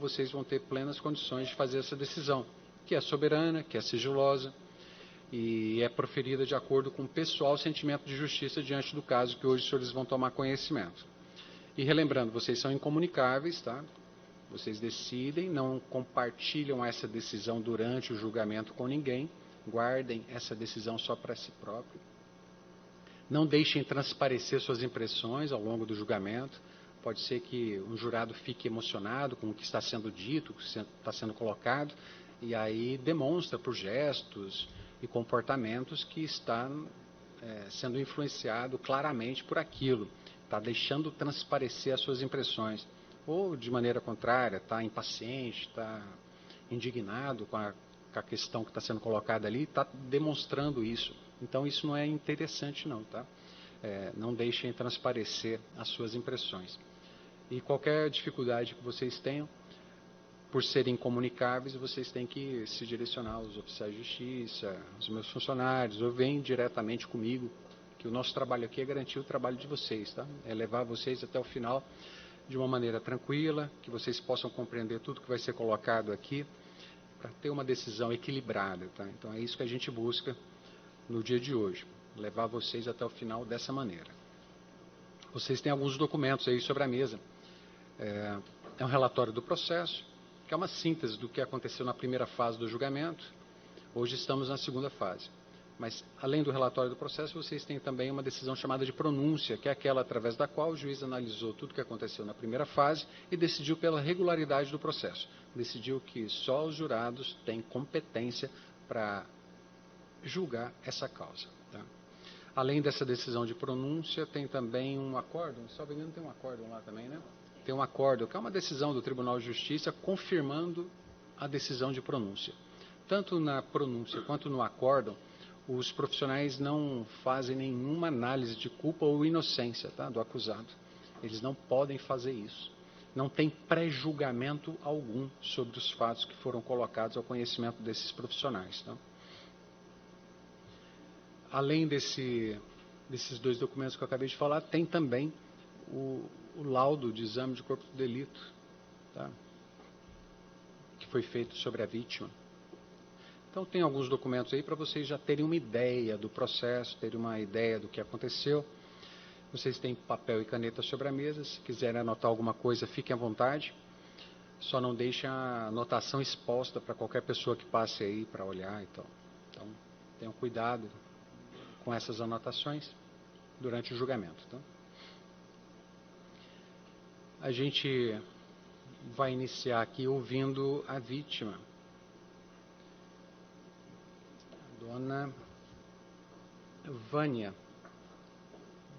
vocês vão ter plenas condições de fazer essa decisão, que é soberana, que é sigilosa e é proferida de acordo com o pessoal sentimento de justiça diante do caso que hoje os senhores vão tomar conhecimento. E relembrando, vocês são incomunicáveis, tá? Vocês decidem, não compartilham essa decisão durante o julgamento com ninguém, guardem essa decisão só para si próprio. Não deixem transparecer suas impressões ao longo do julgamento. Pode ser que um jurado fique emocionado com o que está sendo dito, o que está sendo colocado, e aí demonstra por gestos e comportamentos que está sendo influenciado claramente por aquilo. Está deixando transparecer as suas impressões. Ou, de maneira contrária, está impaciente, está indignado com a questão que está sendo colocada ali, está demonstrando isso. Então, isso não é interessante, não, tá? Não deixem transparecer as suas impressões. E qualquer dificuldade que vocês tenham, por serem incomunicáveis, vocês têm que se direcionar aos oficiais de justiça, aos meus funcionários, ou vêm diretamente comigo, que o nosso trabalho aqui é garantir o trabalho de vocês, tá? É levar vocês até o final de uma maneira tranquila, que vocês possam compreender tudo que vai ser colocado aqui, para ter uma decisão equilibrada, tá? Então é isso que a gente busca no dia de hoje, levar vocês até o final dessa maneira. Vocês têm alguns documentos aí sobre a mesa. É um relatório do processo, que é uma síntese do que aconteceu na primeira fase do julgamento. Hoje estamos na segunda fase. Mas, além do relatório do processo, vocês têm também uma decisão chamada de pronúncia, que é aquela através da qual o juiz analisou tudo o que aconteceu na primeira fase e decidiu pela regularidade do processo. Decidiu que só os jurados têm competência para julgar essa causa. Tá? Além dessa decisão de pronúncia, tem também um acórdão, se não me engano tem um acórdão lá também, né? Tem um acórdão, que é uma decisão do Tribunal de Justiça confirmando a decisão de pronúncia. Tanto na pronúncia quanto no acórdão, os profissionais não fazem nenhuma análise de culpa ou inocência, tá, do acusado. Eles não podem fazer isso. Não tem pré-julgamento algum sobre os fatos que foram colocados ao conhecimento desses profissionais. Tá? Além desses dois documentos que eu acabei de falar, tem também o laudo de exame de corpo de delito, tá? Que foi feito sobre a vítima. Então, tem alguns documentos aí para vocês já terem uma ideia do processo, terem uma ideia do que aconteceu. Vocês têm papel e caneta sobre a mesa. Se quiserem anotar alguma coisa, fiquem à vontade. Só não deixem a anotação exposta para qualquer pessoa que passe aí para olhar e tal. Então, tenham cuidado com essas anotações durante o julgamento. Tá? A gente vai iniciar aqui ouvindo a vítima. Dona Vânia.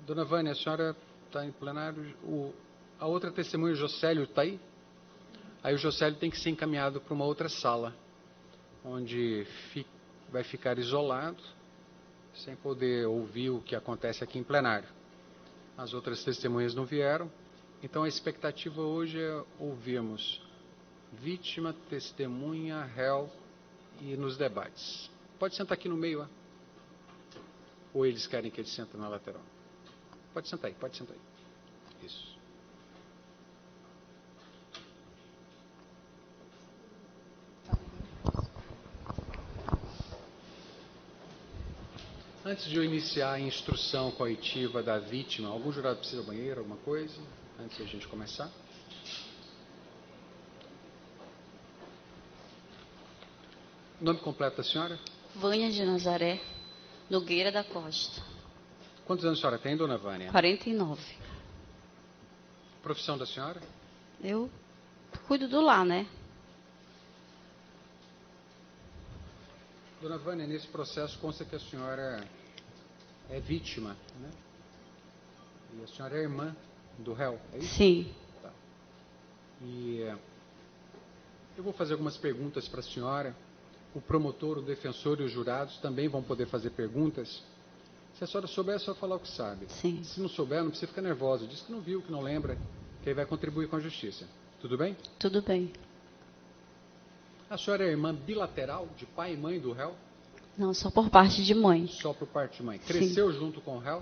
Dona Vânia, a senhora está em plenário. A outra testemunha, o Jocélio, está aí? Aí o Jocélio tem que ser encaminhado para uma outra sala, onde vai ficar isolado, sem poder ouvir o que acontece aqui em plenário. As outras testemunhas não vieram, então a expectativa hoje é ouvirmos vítima, testemunha, réu e nos debates. Pode sentar aqui no meio, ou eles querem que ele sente na lateral? Pode sentar aí, pode sentar aí. Isso. Antes de eu iniciar a instrução coitiva da vítima, algum jurado precisa do banheiro, alguma coisa? Antes de a gente começar? Nome completo da senhora? Vânia de Nazaré Nogueira da Costa. Quantos anos a senhora tem, dona Vânia? 49. Profissão da senhora? Eu cuido do lar, né? Dona Vânia, nesse processo consta que a senhora é vítima, né? E a senhora é irmã do réu, é isso? Sim. Tá. E eu vou fazer algumas perguntas para a senhora. O promotor, o defensor e os jurados também vão poder fazer perguntas. Se a senhora souber, é só falar o que sabe. Sim. Se não souber, não precisa ficar nervosa. Diz que não viu, que não lembra, que aí vai contribuir com a justiça. Tudo bem? Tudo bem. A senhora é irmã bilateral de pai e mãe do réu? Não, só por parte de mãe. Só por parte de mãe. Cresceu junto com o réu?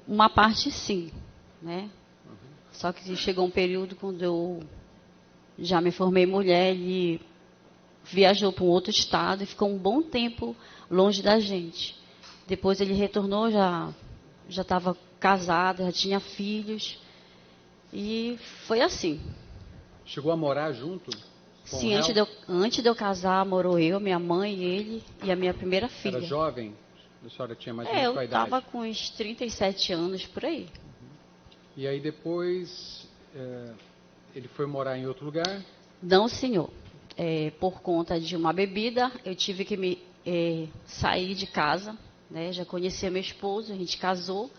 Uma parte sim, né? Só que chegou um período quando eu já me formei mulher, ele viajou para um outro estado e ficou um bom tempo longe da gente. Depois ele retornou, já estava casado, já tinha filhos. E foi assim. Chegou a morar junto? Sim, antes de eu casar, morou eu, minha mãe, ele e a minha primeira filha. Era jovem? A senhora tinha mais ou menos Eu qual idade? estava com uns 37 anos, por aí. E aí depois ele foi morar em outro lugar? Não, senhor. Por conta de uma bebida, eu tive que sair de casa, né? Já conhecia meu esposo, a gente casou.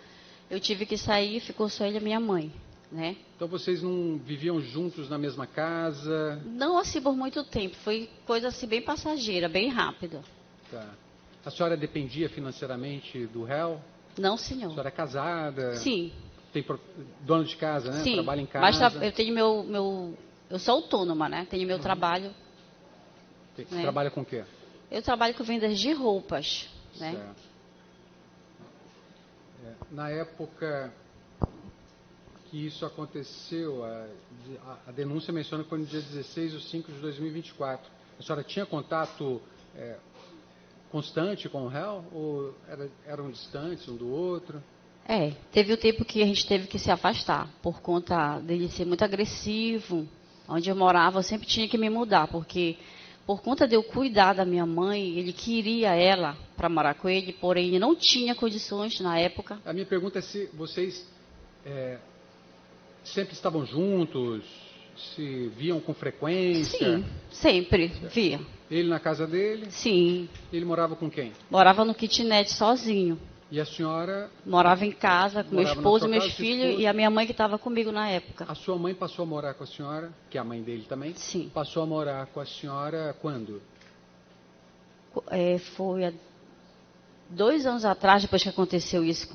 Eu tive que sair, ficou só ele e a minha mãe, né? Então vocês não viviam juntos na mesma casa? Não assim por muito tempo, foi coisa assim bem passageira, bem rápida. Tá. A senhora dependia financeiramente do réu? Não, A senhor. senhora é casada? Sim. Tem dono de casa, né? Sim. Trabalha em casa? Mas eu tenho eu sou autônoma, né? Tenho meu trabalho. Você trabalha com o quê? Eu trabalho com vendas de roupas, né? Certo. Na época que isso aconteceu, a denúncia menciona que foi no dia 16/5/2024. A senhora tinha contato constante com o réu? Ou eram distantes um do outro? Teve o tempo que a gente teve que se afastar, por conta dele ser muito agressivo. Onde eu morava, eu sempre tinha que me mudar, porque por conta de eu cuidar da minha mãe, ele queria ela para morar com ele, porém ele não tinha condições na época. A minha pergunta é se vocês sempre estavam juntos, se viam com frequência? Sim, sempre via. Ele na casa dele? Sim. Ele morava com quem? Morava no kitnet sozinho. E a senhora? Morava em casa com meu esposo, meus casa, filhos e a minha mãe que estava comigo na época. A sua mãe passou a morar com a senhora, que é a mãe dele também? Sim. Passou a morar com a senhora quando? Foi há 2 anos atrás, depois que aconteceu isso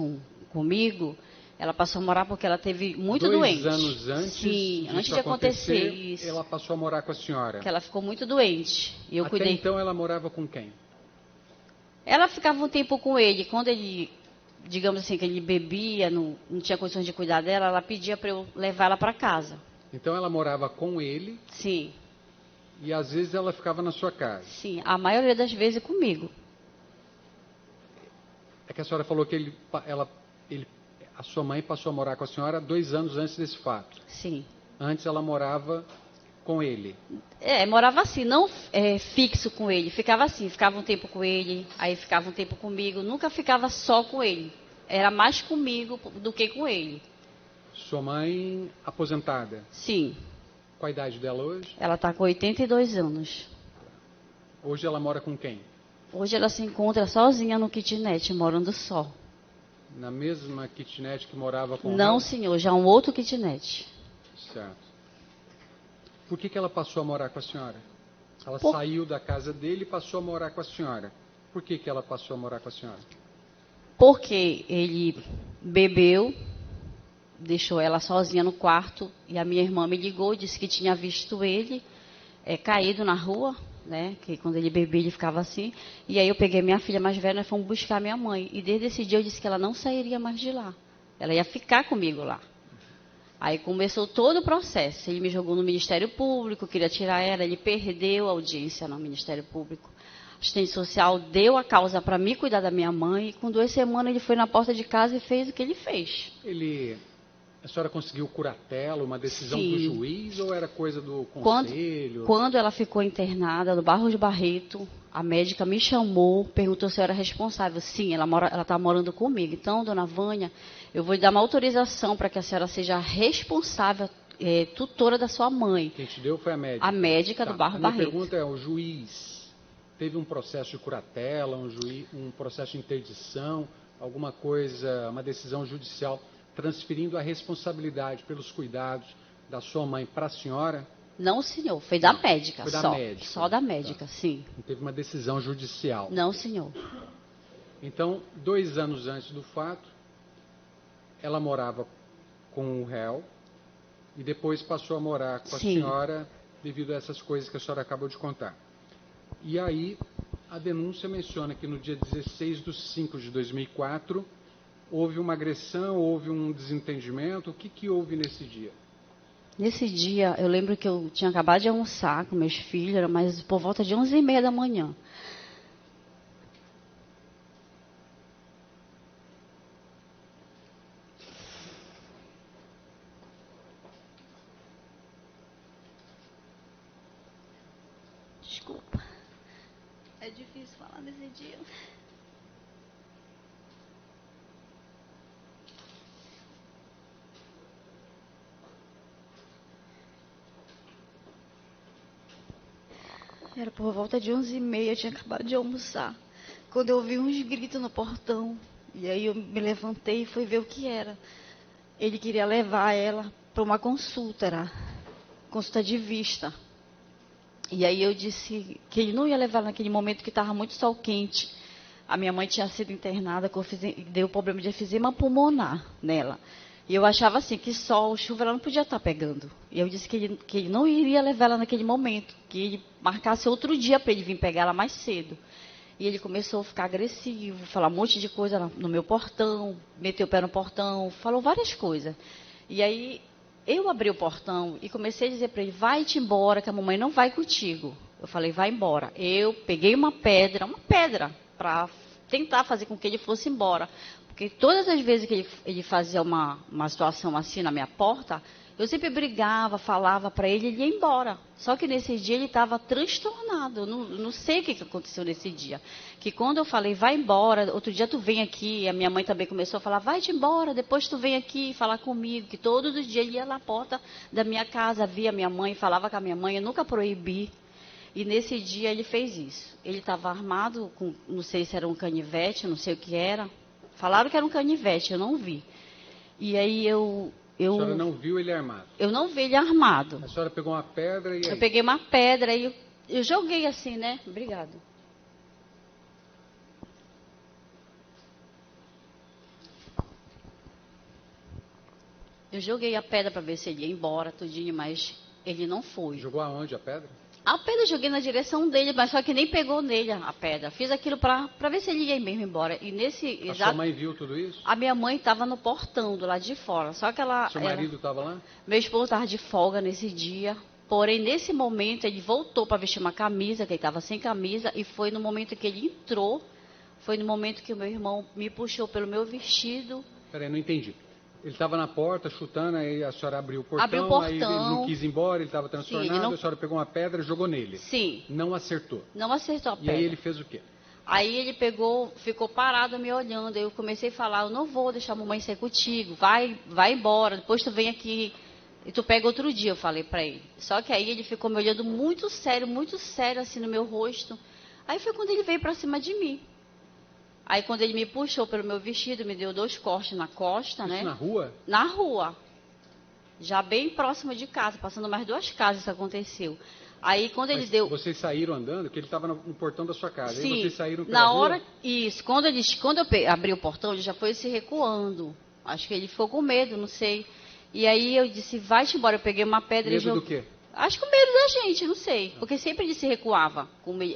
comigo, ela passou a morar porque ela teve muito doente. 2 anos antes? Sim, antes de acontecer isso. Ela passou a morar com a senhora? Que ela ficou muito doente. E eu cuidei. Então ela morava com quem? Ela ficava um tempo com ele. Quando ele, digamos assim, que ele bebia, não tinha condições de cuidar dela, ela pedia para eu levar ela para casa. Então ela morava com ele? Sim. E às vezes ela ficava na sua casa? Sim, a maioria das vezes comigo. É que a senhora falou que a sua mãe passou a morar com a senhora 2 anos antes desse fato. Sim. Antes ela morava com ele. Morava assim, não fixo com ele. Ficava assim, ficava um tempo com ele, aí ficava um tempo comigo. Nunca ficava só com ele. Era mais comigo do que com ele. Sua mãe aposentada? Sim. Qual a idade dela hoje? Ela está com 82 anos. Hoje ela mora com quem? Hoje ela se encontra sozinha no kitnet, morando só. Na mesma kitnet que morava com o Não, réu? senhor, já um outro kitnet. Certo. Por que ela passou a morar com a senhora? Ela Por... saiu da casa dele e passou a morar com a senhora. Por que ela passou a morar com a senhora? Porque ele bebeu, deixou ela sozinha no quarto e a minha irmã me ligou, disse que tinha visto ele caído na rua, né? Que quando ele bebia ele ficava assim. E aí eu peguei minha filha mais velha e fomos buscar minha mãe. E desde esse dia eu disse que ela não sairia mais de lá. Ela ia ficar comigo lá. Aí começou todo o processo. Ele me jogou no Ministério Público, queria tirar ela, ele perdeu a audiência no Ministério Público. A assistente social deu a causa para mim cuidar da minha mãe, e com 2 semanas ele foi na porta de casa e fez o que ele fez. A senhora conseguiu curatela, uma decisão Sim. do juiz ou era coisa do conselho? Quando ela ficou internada no Barros de Barreto, a médica me chamou, perguntou se eu era responsável. Sim, ela está morando comigo. Então, dona Vânia, eu vou lhe dar uma autorização para que a senhora seja responsável, tutora da sua mãe. Quem te deu foi a médica? A médica do Barros Barreto. A minha pergunta é, o juiz teve um processo de curatela, um processo de interdição, alguma coisa, uma decisão judicial transferindo a responsabilidade pelos cuidados da sua mãe para a senhora? Não, senhor. Foi da médica. Foi da só. médica. Só da médica, Tá. sim. Não teve uma decisão judicial? Não, senhor. Então, 2 anos antes do fato, ela morava com o réu e depois passou a morar com a senhora devido a essas coisas que a senhora acabou de contar. E aí, a denúncia menciona que no dia 16/5/2004, houve uma agressão, houve um desentendimento. O que houve nesse dia? Nesse dia, eu lembro que eu tinha acabado de almoçar com meus filhos, era mais por volta de 11h30 da manhã. Desculpa. É difícil falar nesse dia. Era por volta de 11h30, eu tinha acabado de almoçar. Quando eu ouvi uns gritos no portão, e aí eu me levantei e fui ver o que era. Ele queria levar ela para uma consulta, era consulta de vista. E aí eu disse que ele não ia levar naquele momento que estava muito sol quente. A minha mãe tinha sido internada, deu problema de efizema pulmonar nela. E eu achava assim, que sol, chuva, ela não podia estar pegando. E eu disse que ele não iria levar ela naquele momento, que ele marcasse outro dia para ele vir pegar ela mais cedo. E ele começou a ficar agressivo, falar um monte de coisa no meu portão, meteu o pé no portão, falou várias coisas. E aí eu abri o portão e comecei a dizer para ele, vai-te embora, que a mamãe não vai contigo. Eu falei, vai embora. Eu peguei uma pedra, para tentar fazer com que ele fosse embora. Porque todas as vezes que ele fazia uma situação assim na minha porta, eu sempre brigava, falava para ele, ele ia embora. Só que nesse dia ele estava transtornado. Eu não sei o que aconteceu nesse dia. Que quando eu falei, vai embora, outro dia tu vem aqui, e a minha mãe também começou a falar, vai-te embora, depois tu vem aqui falar comigo. Que todos os dias ele ia na porta da minha casa, via minha mãe, falava com a minha mãe, eu nunca proibi. E nesse dia ele fez isso. Ele estava armado, não sei se era um canivete, não sei o que era. Falaram que era um canivete, eu não vi. E aí A senhora não viu ele armado? Eu não vi ele armado. A senhora pegou uma pedra e aí? Eu peguei uma pedra e eu joguei assim, né? Obrigada. Eu joguei a pedra para ver se ele ia embora, tudinho, mas ele não foi. Jogou aonde a pedra? A pedra eu joguei na direção dele, mas só que nem pegou nele a pedra. Fiz aquilo para ver se ele ia mesmo embora. E nesse exato... A sua mãe viu tudo isso? A minha mãe estava no portão do lado de fora. Só que ela... Seu marido estava lá? Meu esposo estava de folga nesse dia. Porém, nesse momento, ele voltou para vestir uma camisa, que ele estava sem camisa. E foi no momento que ele entrou, foi no momento que o meu irmão me puxou pelo meu vestido. Peraí, não entendi. Ele estava na porta, chutando, aí a senhora abriu o portão, aí ele não quis ir embora, ele estava transtornado, sim, não... a senhora pegou uma pedra e jogou nele. Sim. Não acertou. Não acertou a pedra. E aí ele fez o quê? Aí ele pegou, ficou parado me olhando, aí eu comecei a falar, eu não vou deixar a mamãe sair contigo, vai embora, depois tu vem aqui e tu pega outro dia, eu falei para ele. Só que aí ele ficou me olhando muito sério assim no meu rosto. Aí foi quando ele veio para cima de mim. Aí quando ele me puxou pelo meu vestido, me deu 2 cortes na costa, isso, né? Na rua? Na rua. Já bem próximo de casa, passando mais 2 casas isso aconteceu. Aí quando ele deu... Vocês saíram andando, que ele estava no portão da sua casa. Sim, aí vocês saíram pela na rua? hora... Isso, quando eu abri o portão, ele já foi se recuando. Acho que ele ficou com medo, não sei. E aí eu disse, vai-te embora. Eu peguei uma pedra medo e joguei... do quê? Acho que com medo da gente, não sei. Porque sempre ele se recuava.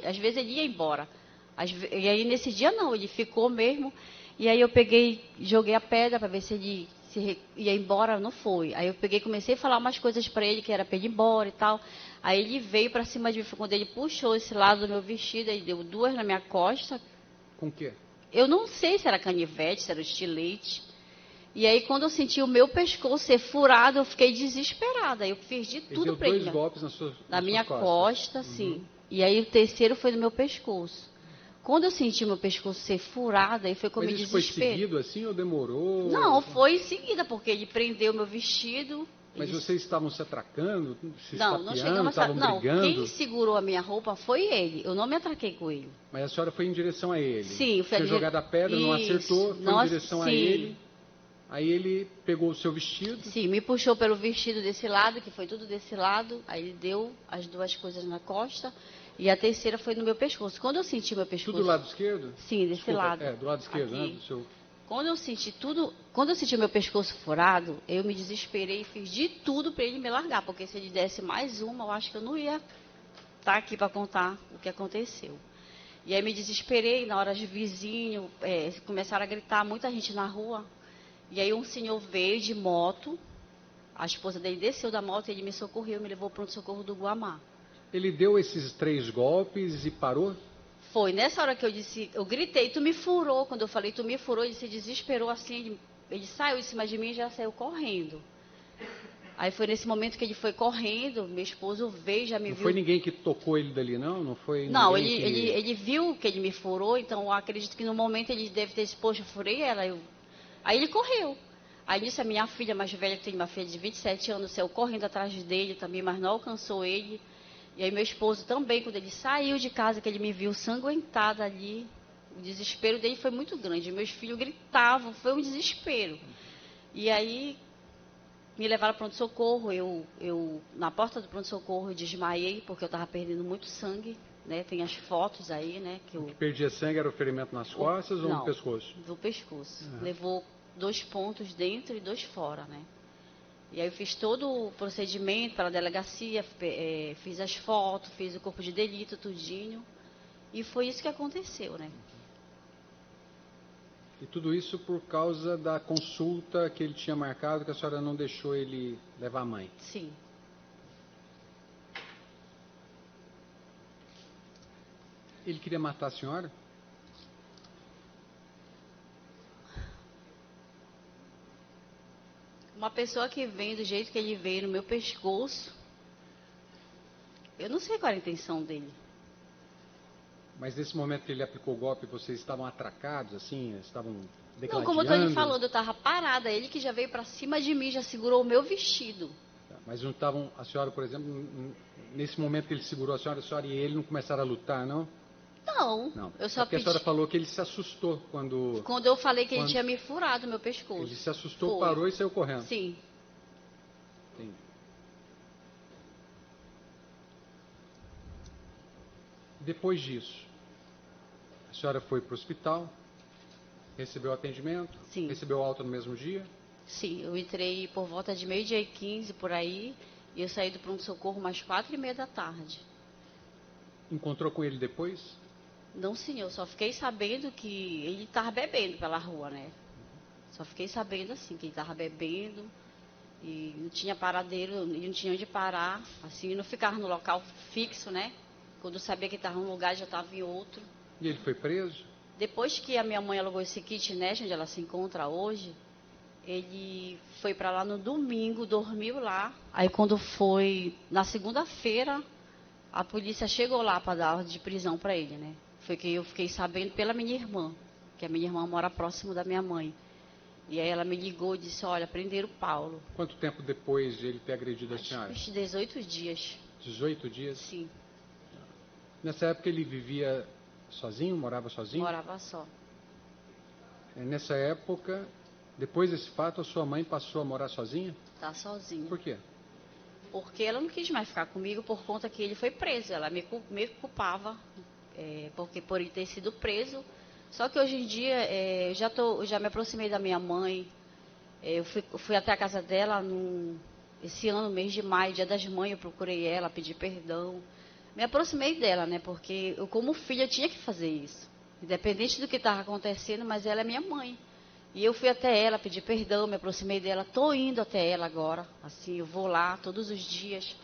Às vezes ele ia embora. E aí nesse dia não, ele ficou mesmo. E aí eu peguei, joguei a pedra para ver se ele ia embora, não foi. Aí eu peguei, comecei a falar umas coisas para ele, que era para ele ir embora e tal. Aí ele veio para cima de mim, quando ele puxou esse lado do meu vestido, ele deu 2 na minha costa. Com o quê? Eu não sei se era canivete, se era estilete. E aí quando eu senti o meu pescoço ser furado, eu fiquei desesperada. Eu fiz de tudo para ele. Ele deu 2 golpes na minha costa, sim. E aí o terceiro foi no meu pescoço. Quando eu senti meu pescoço ser furado, aí foi como me desesperei. Mas isso foi seguido assim ou demorou? Não, foi em seguida, porque ele prendeu meu vestido. Mas vocês estavam se atracando, se não chegamos a... estavam brigando? Quem segurou a minha roupa foi ele. Eu não me atraquei com ele. Mas a senhora foi em direção a ele? Sim. Foi jogada a pedra, não acertou, foi em direção a ele. Aí ele pegou o seu vestido? Sim, me puxou pelo vestido desse lado, que foi tudo desse lado. Aí ele deu as 2 coisas na costa. E a terceira foi no meu pescoço. Quando eu senti meu pescoço... Tudo do lado esquerdo? Sim, desse lado. Do lado esquerdo, aqui. né? Do seu... Quando eu senti meu pescoço furado, eu me desesperei e fiz de tudo para ele me largar. Porque se ele desse mais uma, eu acho que eu não ia estar aqui para contar o que aconteceu. E aí me desesperei, na hora de vizinho, começaram a gritar, muita gente na rua. E aí um senhor veio de moto, A esposa dele desceu da moto, ele me socorreu, me levou para o pronto-socorro do Guamá. Ele deu esses 3 golpes e parou? Foi nessa hora que eu disse, eu gritei, tu me furou. Quando eu falei, tu me furou, ele se desesperou assim, ele saiu de cima de mim e já saiu correndo. Aí foi nesse momento que ele foi correndo, meu esposo veio, já me Não viu. foi ninguém que tocou ele dali, não? Não foi Não, ninguém ele viu que ele me furou, então eu acredito que no momento ele deve ter dito, poxa, eu furei ela. Aí ele correu. Aí nisso a minha filha mais velha, que tem uma filha de 27 anos, saiu correndo atrás dele também, mas não alcançou ele. E aí meu esposo também, quando ele saiu de casa, que ele me viu sanguentado ali, o desespero dele foi muito grande. Meus filhos gritavam, foi um desespero. E aí me levaram para o pronto-socorro, eu na porta do pronto-socorro eu desmaiei, porque eu estava perdendo muito sangue, né? Tem as fotos aí, né? O que perdia sangue era o ferimento nas costas ou no pescoço? Do pescoço. Levou 2 pontos dentro e 2 fora, né? E aí eu fiz todo o procedimento para a delegacia, fiz as fotos, fiz o corpo de delito, tudinho. E foi isso que aconteceu, né? E tudo isso por causa da consulta que ele tinha marcado, que a senhora não deixou ele levar a mãe? Sim. Ele queria matar a senhora? Uma pessoa que vem do jeito que ele veio no meu pescoço, eu não sei qual era a intenção dele. Mas nesse momento que ele aplicou o golpe, vocês estavam atracados, assim? Estavam declarando? Não, como eu tô lhe falando, eu estava parada. Ele que já veio para cima de mim, já segurou o meu vestido. Mas não estavam, a senhora, por exemplo, nesse momento que ele segurou a senhora e ele não começaram a lutar, não? Não. Eu só porque pedi. A senhora falou que ele se assustou quando... Quando eu falei que ele tinha me furado o meu pescoço. Ele se assustou, Foi. parou e saiu correndo. Sim. Entendi. Depois disso, a senhora foi para o hospital, recebeu atendimento, Sim. recebeu alta no mesmo dia? Sim, eu entrei por volta de 12h15 por aí, e eu saí do pronto-socorro umas 4h30 da tarde. Encontrou com ele depois? Não, senhor, só fiquei sabendo que ele estava bebendo pela rua, né? Só fiquei sabendo assim, que ele estava bebendo e não tinha paradeiro, ele não tinha onde parar, assim, não ficava no local fixo, né? Quando eu sabia que estava em um lugar, já estava em outro. E ele foi preso? Depois que a minha mãe alugou esse kitnet, onde ela se encontra hoje, ele foi para lá no domingo, dormiu lá. Aí quando foi na segunda-feira, a polícia chegou lá para dar ordem de prisão para ele, né? Foi que eu fiquei sabendo pela minha irmã, que a minha irmã mora próximo da minha mãe. E aí ela me ligou e disse, olha, prenderam o Paulo. Quanto tempo depois de ele ter agredido a senhora? Acho que 18 dias. 18 dias? Sim. Nessa época ele vivia sozinho, morava sozinho? Morava só. Nessa época, depois desse fato, a sua mãe passou a morar sozinha? Tá sozinha. Por quê? Porque ela não quis mais ficar comigo por conta que ele foi preso. Ela me culpava porque por ele ter sido preso. Só que hoje em dia já me aproximei da minha mãe. Eu fui até a casa dela esse ano, mês de maio, dia das mães, eu procurei ela, pedi perdão. Me aproximei dela, né? Porque eu, como filha, tinha que fazer isso. Independente do que estava acontecendo, mas ela é minha mãe. E eu fui até ela, pedi perdão, me aproximei dela. Estou indo até ela agora. Assim, eu vou lá todos os dias,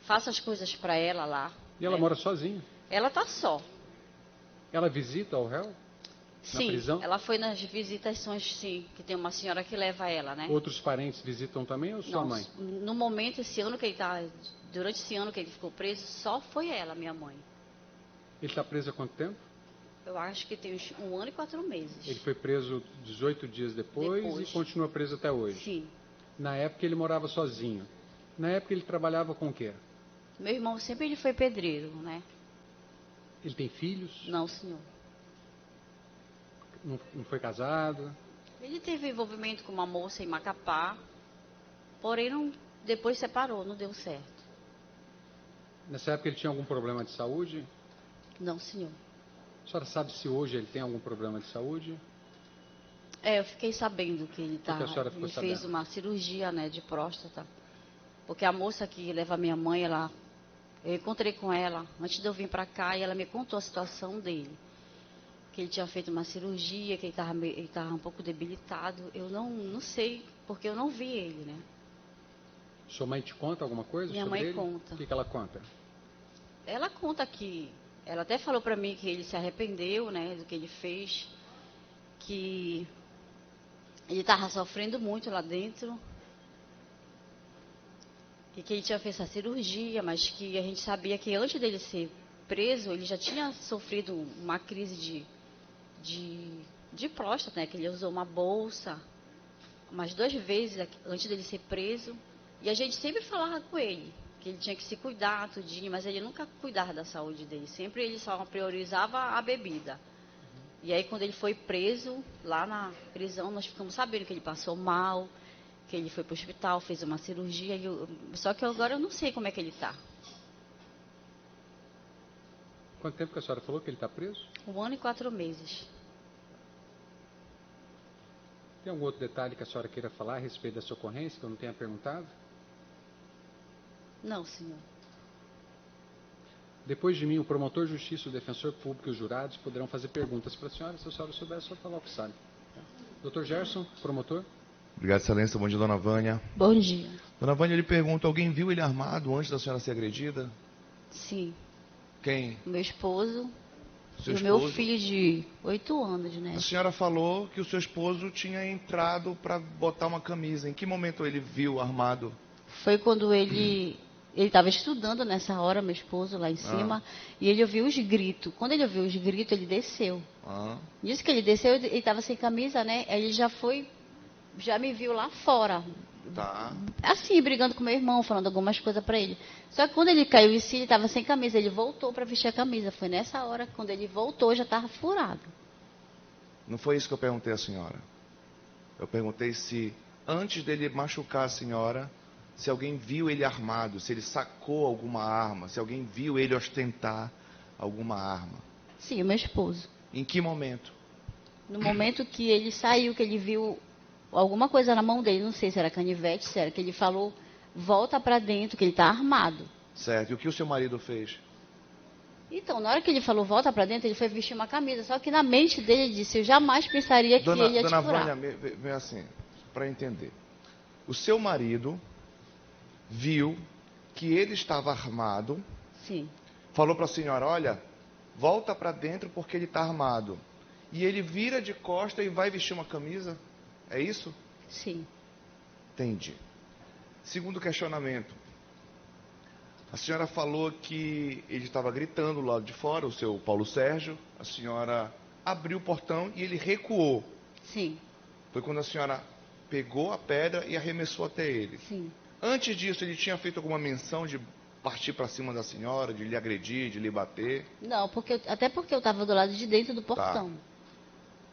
faço as coisas para ela lá. E ela mora sozinha? Ela está só. Ela visita o réu? Sim, na prisão? Ela foi nas visitações, sim, que tem uma senhora que leva ela, né? Outros parentes visitam também ou só a mãe? No momento, durante esse ano que ele ficou preso, só foi ela, minha mãe. Ele está preso há quanto tempo? Eu acho que tem uns 1 ano e 4 meses. Ele foi preso 18 dias depois e continua preso até hoje? Sim. Na época ele morava sozinho. Na época ele trabalhava com o quê? Meu irmão sempre ele foi pedreiro, né? Ele tem filhos? Não, senhor. Não foi casado? Ele teve envolvimento com uma moça em Macapá, porém depois separou, não deu certo. Nessa época ele tinha algum problema de saúde? Não, senhor. A senhora sabe se hoje ele tem algum problema de saúde? Eu fiquei sabendo que ele fez uma cirurgia, né, de próstata. Porque a moça que leva a minha mãe, eu encontrei com ela antes de eu vir para cá e ela me contou a situação dele. Que ele tinha feito uma cirurgia, que ele estava um pouco debilitado. Eu não sei, porque eu não vi ele, né? Sua mãe te conta alguma coisa Minha sobre mãe ele? conta. O que ela conta? Ela conta que, ela até falou para mim que ele se arrependeu, né, do que ele fez, que ele estava sofrendo muito lá dentro, e que ele tinha feito essa cirurgia, mas que a gente sabia que antes dele ser preso, ele já tinha sofrido uma crise de próstata, né, que ele usou uma bolsa umas 2 vezes antes dele ser preso, e a gente sempre falava com ele que ele tinha que se cuidar tudinho, mas ele nunca cuidava da saúde dele, sempre ele só priorizava a bebida. E aí quando ele foi preso, lá na prisão, nós ficamos sabendo que ele passou mal, que ele foi para o hospital, fez uma cirurgia, só que agora eu não sei como é que ele está. Quanto tempo que a senhora falou que ele está preso? 1 ano e 4 meses. Tem algum outro detalhe que a senhora queira falar a respeito dessa ocorrência que eu não tenha perguntado? Não, senhor. Depois de mim, o promotor de justiça, o defensor público e os jurados poderão fazer perguntas para a senhora. Se a senhora souber, é só falar o que sabe. Dr. Gerson, promotor. Obrigado, excelência. Bom dia, dona Vânia. Bom dia. Dona Vânia, ele pergunta, alguém viu ele armado antes da senhora ser agredida? Sim. Quem? Meu esposo Seu e o esposo? meu filho de 8 anos, né? A senhora falou que o seu esposo tinha entrado para botar uma camisa. Em que momento ele viu armado? Foi quando ele estava estudando nessa hora, meu esposo, lá em cima, e ele ouviu os gritos. Quando ele ouviu os gritos, ele desceu. Nisso que ele desceu, ele estava sem camisa, né? Aí ele já me viu lá fora. Tá. Assim, brigando com meu irmão, falando algumas coisas para ele. Só que quando ele caiu em si, ele estava sem camisa. Ele voltou para vestir a camisa. Foi nessa hora, quando ele voltou, já estava furado. Não foi isso que eu perguntei à senhora. Eu perguntei se, antes dele machucar a senhora, se alguém viu ele armado, se ele sacou alguma arma, se alguém viu ele ostentar alguma arma. Sim, o meu esposo. Em que momento? No momento que ele saiu, que ele viu alguma coisa na mão dele, não sei se era canivete, se era que ele falou, volta para dentro, que ele está armado. Certo. E o que o seu marido fez? Então, na hora que ele falou volta para dentro, ele foi vestir uma camisa. Só que na mente dele ele disse, eu jamais pensaria que ele ia te furar. Dona Vânia, vem assim, para entender. O seu marido viu que ele estava armado. Sim. Falou para a senhora, olha, volta para dentro porque ele está armado. E ele vira de costa e vai vestir uma camisa? É isso? Sim. Entendi. Segundo questionamento. A senhora falou que ele estava gritando do lado de fora, o seu Paulo Sérgio. A senhora abriu o portão e ele recuou. Sim. Foi quando a senhora pegou a pedra e arremessou até ele. Sim. Antes disso, ele tinha feito alguma menção de partir para cima da senhora, de lhe agredir, de lhe bater? Não, até porque eu estava do lado de dentro do portão. Tá.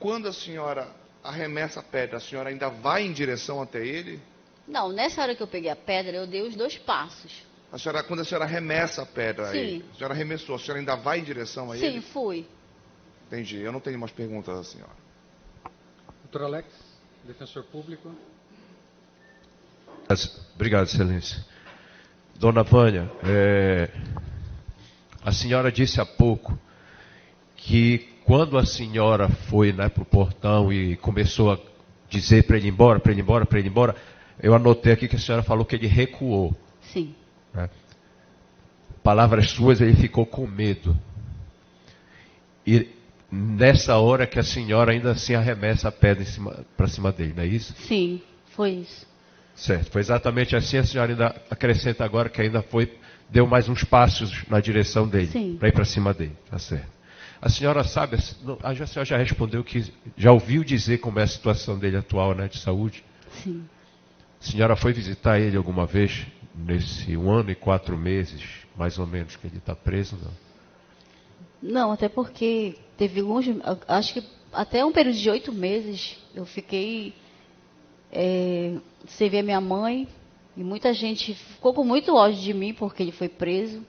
Quando a senhora arremessa a pedra, a senhora ainda vai em direção até ele? Não, nessa hora que eu peguei a pedra, eu dei os 2 passos. Quando a senhora arremessa a pedra a Sim. ele, a senhora arremessou, a senhora ainda vai em direção a ele? Sim, fui. Entendi. Eu não tenho mais perguntas à senhora. Dr. Alex, defensor público. Obrigado, excelência. Dona Vânia, a senhora disse há pouco que quando a senhora foi para o portão e começou a dizer para ele ir embora, para ele ir embora, para ele ir embora, eu anotei aqui que a senhora falou que ele recuou. Sim. Né? Palavras suas, ele ficou com medo. E nessa hora que a senhora ainda assim arremessa a pedra para cima dele, não é isso? Sim, foi isso. Certo, foi exatamente assim. A senhora ainda acrescenta agora que ainda deu mais uns passos na direção dele, para ir para cima dele, tá certo. A senhora sabe, a senhora já respondeu que já ouviu dizer como é a situação dele atual, né, de saúde? Sim. A senhora foi visitar ele alguma vez nesse 1 ano e 4 meses, mais ou menos, que ele está preso, não? Não, até porque teve alguns, acho que até um período de 8 meses eu fiquei sem ver a minha mãe, e muita gente ficou com muito ódio de mim porque ele foi preso,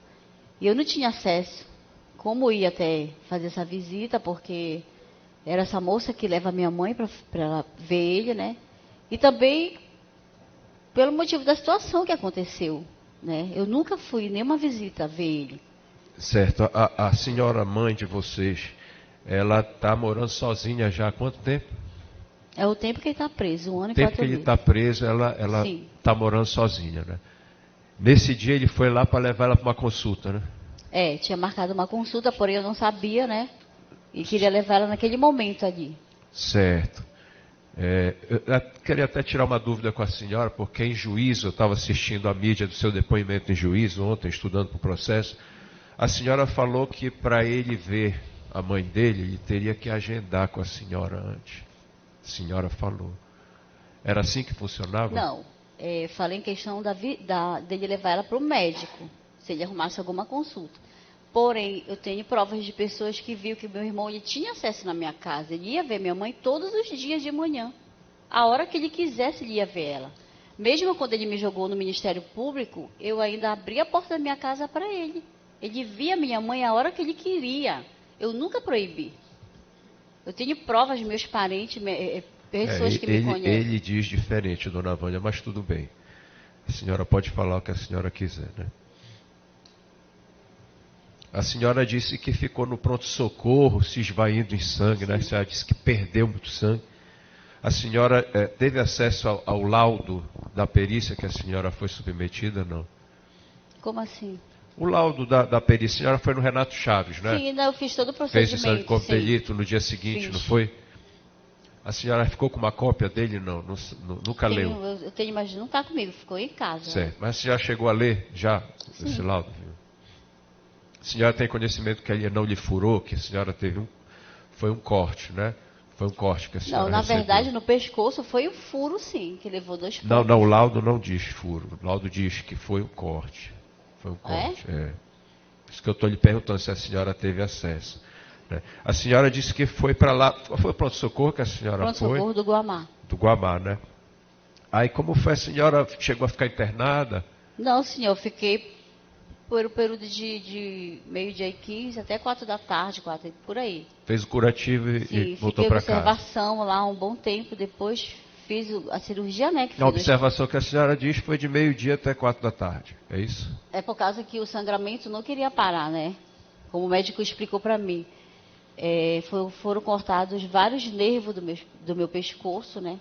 e eu não tinha acesso como ir até fazer essa visita, porque era essa moça que leva a minha mãe para ela ver ele, né? E também pelo motivo da situação que aconteceu, né? Eu nunca fui nenhuma visita ver ele. Certo. A senhora mãe de vocês, ela está morando sozinha já há quanto tempo? É o tempo que ele está preso, 1 ano e 4 meses. O tempo que ele está preso, ela está morando sozinha, né? Nesse dia ele foi lá para levar ela para uma consulta, né? Tinha marcado uma consulta, porém eu não sabia, né? E queria levar ela naquele momento ali. Certo. Eu queria até tirar uma dúvida com a senhora, porque em juízo, eu estava assistindo a mídia do seu depoimento em juízo ontem, estudando para o processo. A senhora falou que para ele ver a mãe dele, ele teria que agendar com a senhora antes. A senhora falou. Era assim que funcionava? Não. Falei em questão dele levar ela para o médico, se ele arrumasse alguma consulta. Porém, eu tenho provas de pessoas que viram que meu irmão ele tinha acesso na minha casa. Ele ia ver minha mãe todos os dias de manhã. A hora que ele quisesse, ele ia ver ela. Mesmo quando ele me jogou no Ministério Público, eu ainda abri a porta da minha casa para ele. Ele via minha mãe a hora que ele queria. Eu nunca proibi. Eu tenho provas de meus parentes, pessoas que me conhecem. Ele diz diferente, dona Vânia, mas tudo bem. A senhora pode falar o que a senhora quiser, né? A senhora disse que ficou no pronto-socorro, se esvaindo em sangue, né? A senhora disse que perdeu muito sangue. A senhora teve acesso ao laudo da perícia que a senhora foi submetida, não? Como assim? O laudo da perícia, a senhora foi no Renato Chaves, né? Sim, eu fiz todo o procedimento. Fez exame de corpo de delito no dia seguinte, não foi? A senhora ficou com uma cópia dele? Não, nunca leu? Eu tenho, mas não está comigo, ficou em casa. Certo, mas a senhora chegou a ler já esse laudo? Viu? A senhora tem conhecimento que ele não lhe furou, que a senhora teve foi um corte, né? Foi um corte que a senhora Não, na recebeu. verdade, no pescoço foi um furo, sim, que levou 2 pontos. Não, o laudo não diz furo. O laudo diz que foi um corte. Foi um corte, Por isso que eu estou lhe perguntando se a senhora teve acesso. Né? A senhora disse que foi para lá. Foi o pronto-socorro que a senhora foi? Pronto-socorro do Guamá. Do Guamá, né? Aí como foi? A senhora chegou a ficar internada? Não, senhor, eu fiquei por um período de meio-dia e 15 até 4 da tarde, 4, por aí. Fez o curativo e voltou para casa. Observação lá um bom tempo, depois fiz a cirurgia, né? A observação que a senhora diz foi de meio-dia até 4 da tarde, é isso? É por causa que o sangramento não queria parar, né? Como o médico explicou para mim. Foram cortados vários nervos do meu pescoço, né?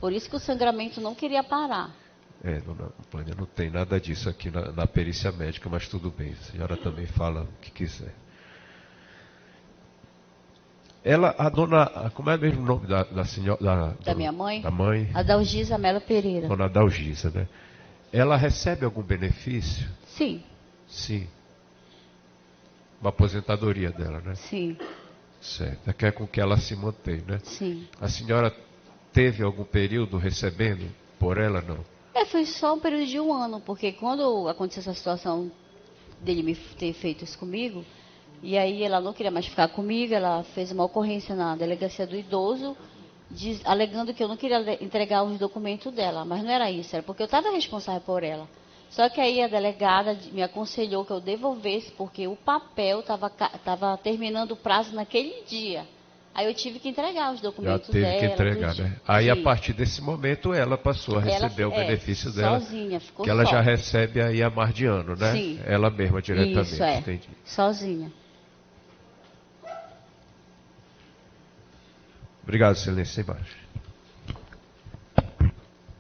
Por isso que o sangramento não queria parar. Dona Vânia, não tem nada disso aqui na perícia médica, mas tudo bem, a senhora também fala o que quiser. Como é mesmo o nome da senhora? Da minha mãe? Da mãe? Adalgisa Mello Pereira. Dona Adalgisa, né? Ela recebe algum benefício? Sim. Sim. Uma aposentadoria dela, né? Sim. Certo. Quer com que ela se mantenha, né? Sim. A senhora teve algum período recebendo por ela, não? Foi só um período de 1 ano, porque quando aconteceu essa situação dele me ter feito isso comigo, e aí ela não queria mais ficar comigo, ela fez uma ocorrência na delegacia do idoso, alegando que eu não queria entregar os documentos dela, mas não era isso, era porque eu estava responsável por ela. Só que aí a delegada me aconselhou que eu devolvesse, porque o papel estava terminando o prazo naquele dia. Aí eu tive que entregar os documentos dela. Já teve que entregar, né? Aí, a partir desse momento, ela passou a receber o benefício dela. Sozinha, ficou que ela já recebe aí há mais de ano, né? Sim. Ela mesma, diretamente. Isso, entendi. Sozinha. Obrigado, excelência. Embaixo.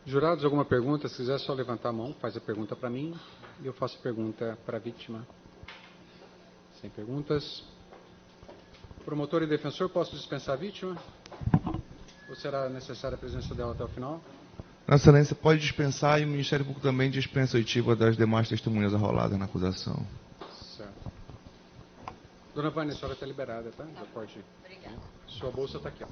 Jurados, alguma pergunta? Se quiser, só levantar a mão, faz a pergunta para mim e eu faço a pergunta para a vítima. Sem perguntas. Promotor e defensor, posso dispensar a vítima? Ou será necessária a presença dela até o final? Nossa Excelência, pode dispensar e o Ministério Público também dispensa a oitiva das demais testemunhas arroladas na acusação. Certo. Dona Vânia, a senhora está liberada, tá? Já pode ir. Obrigada. Sua bolsa está aqui, ó.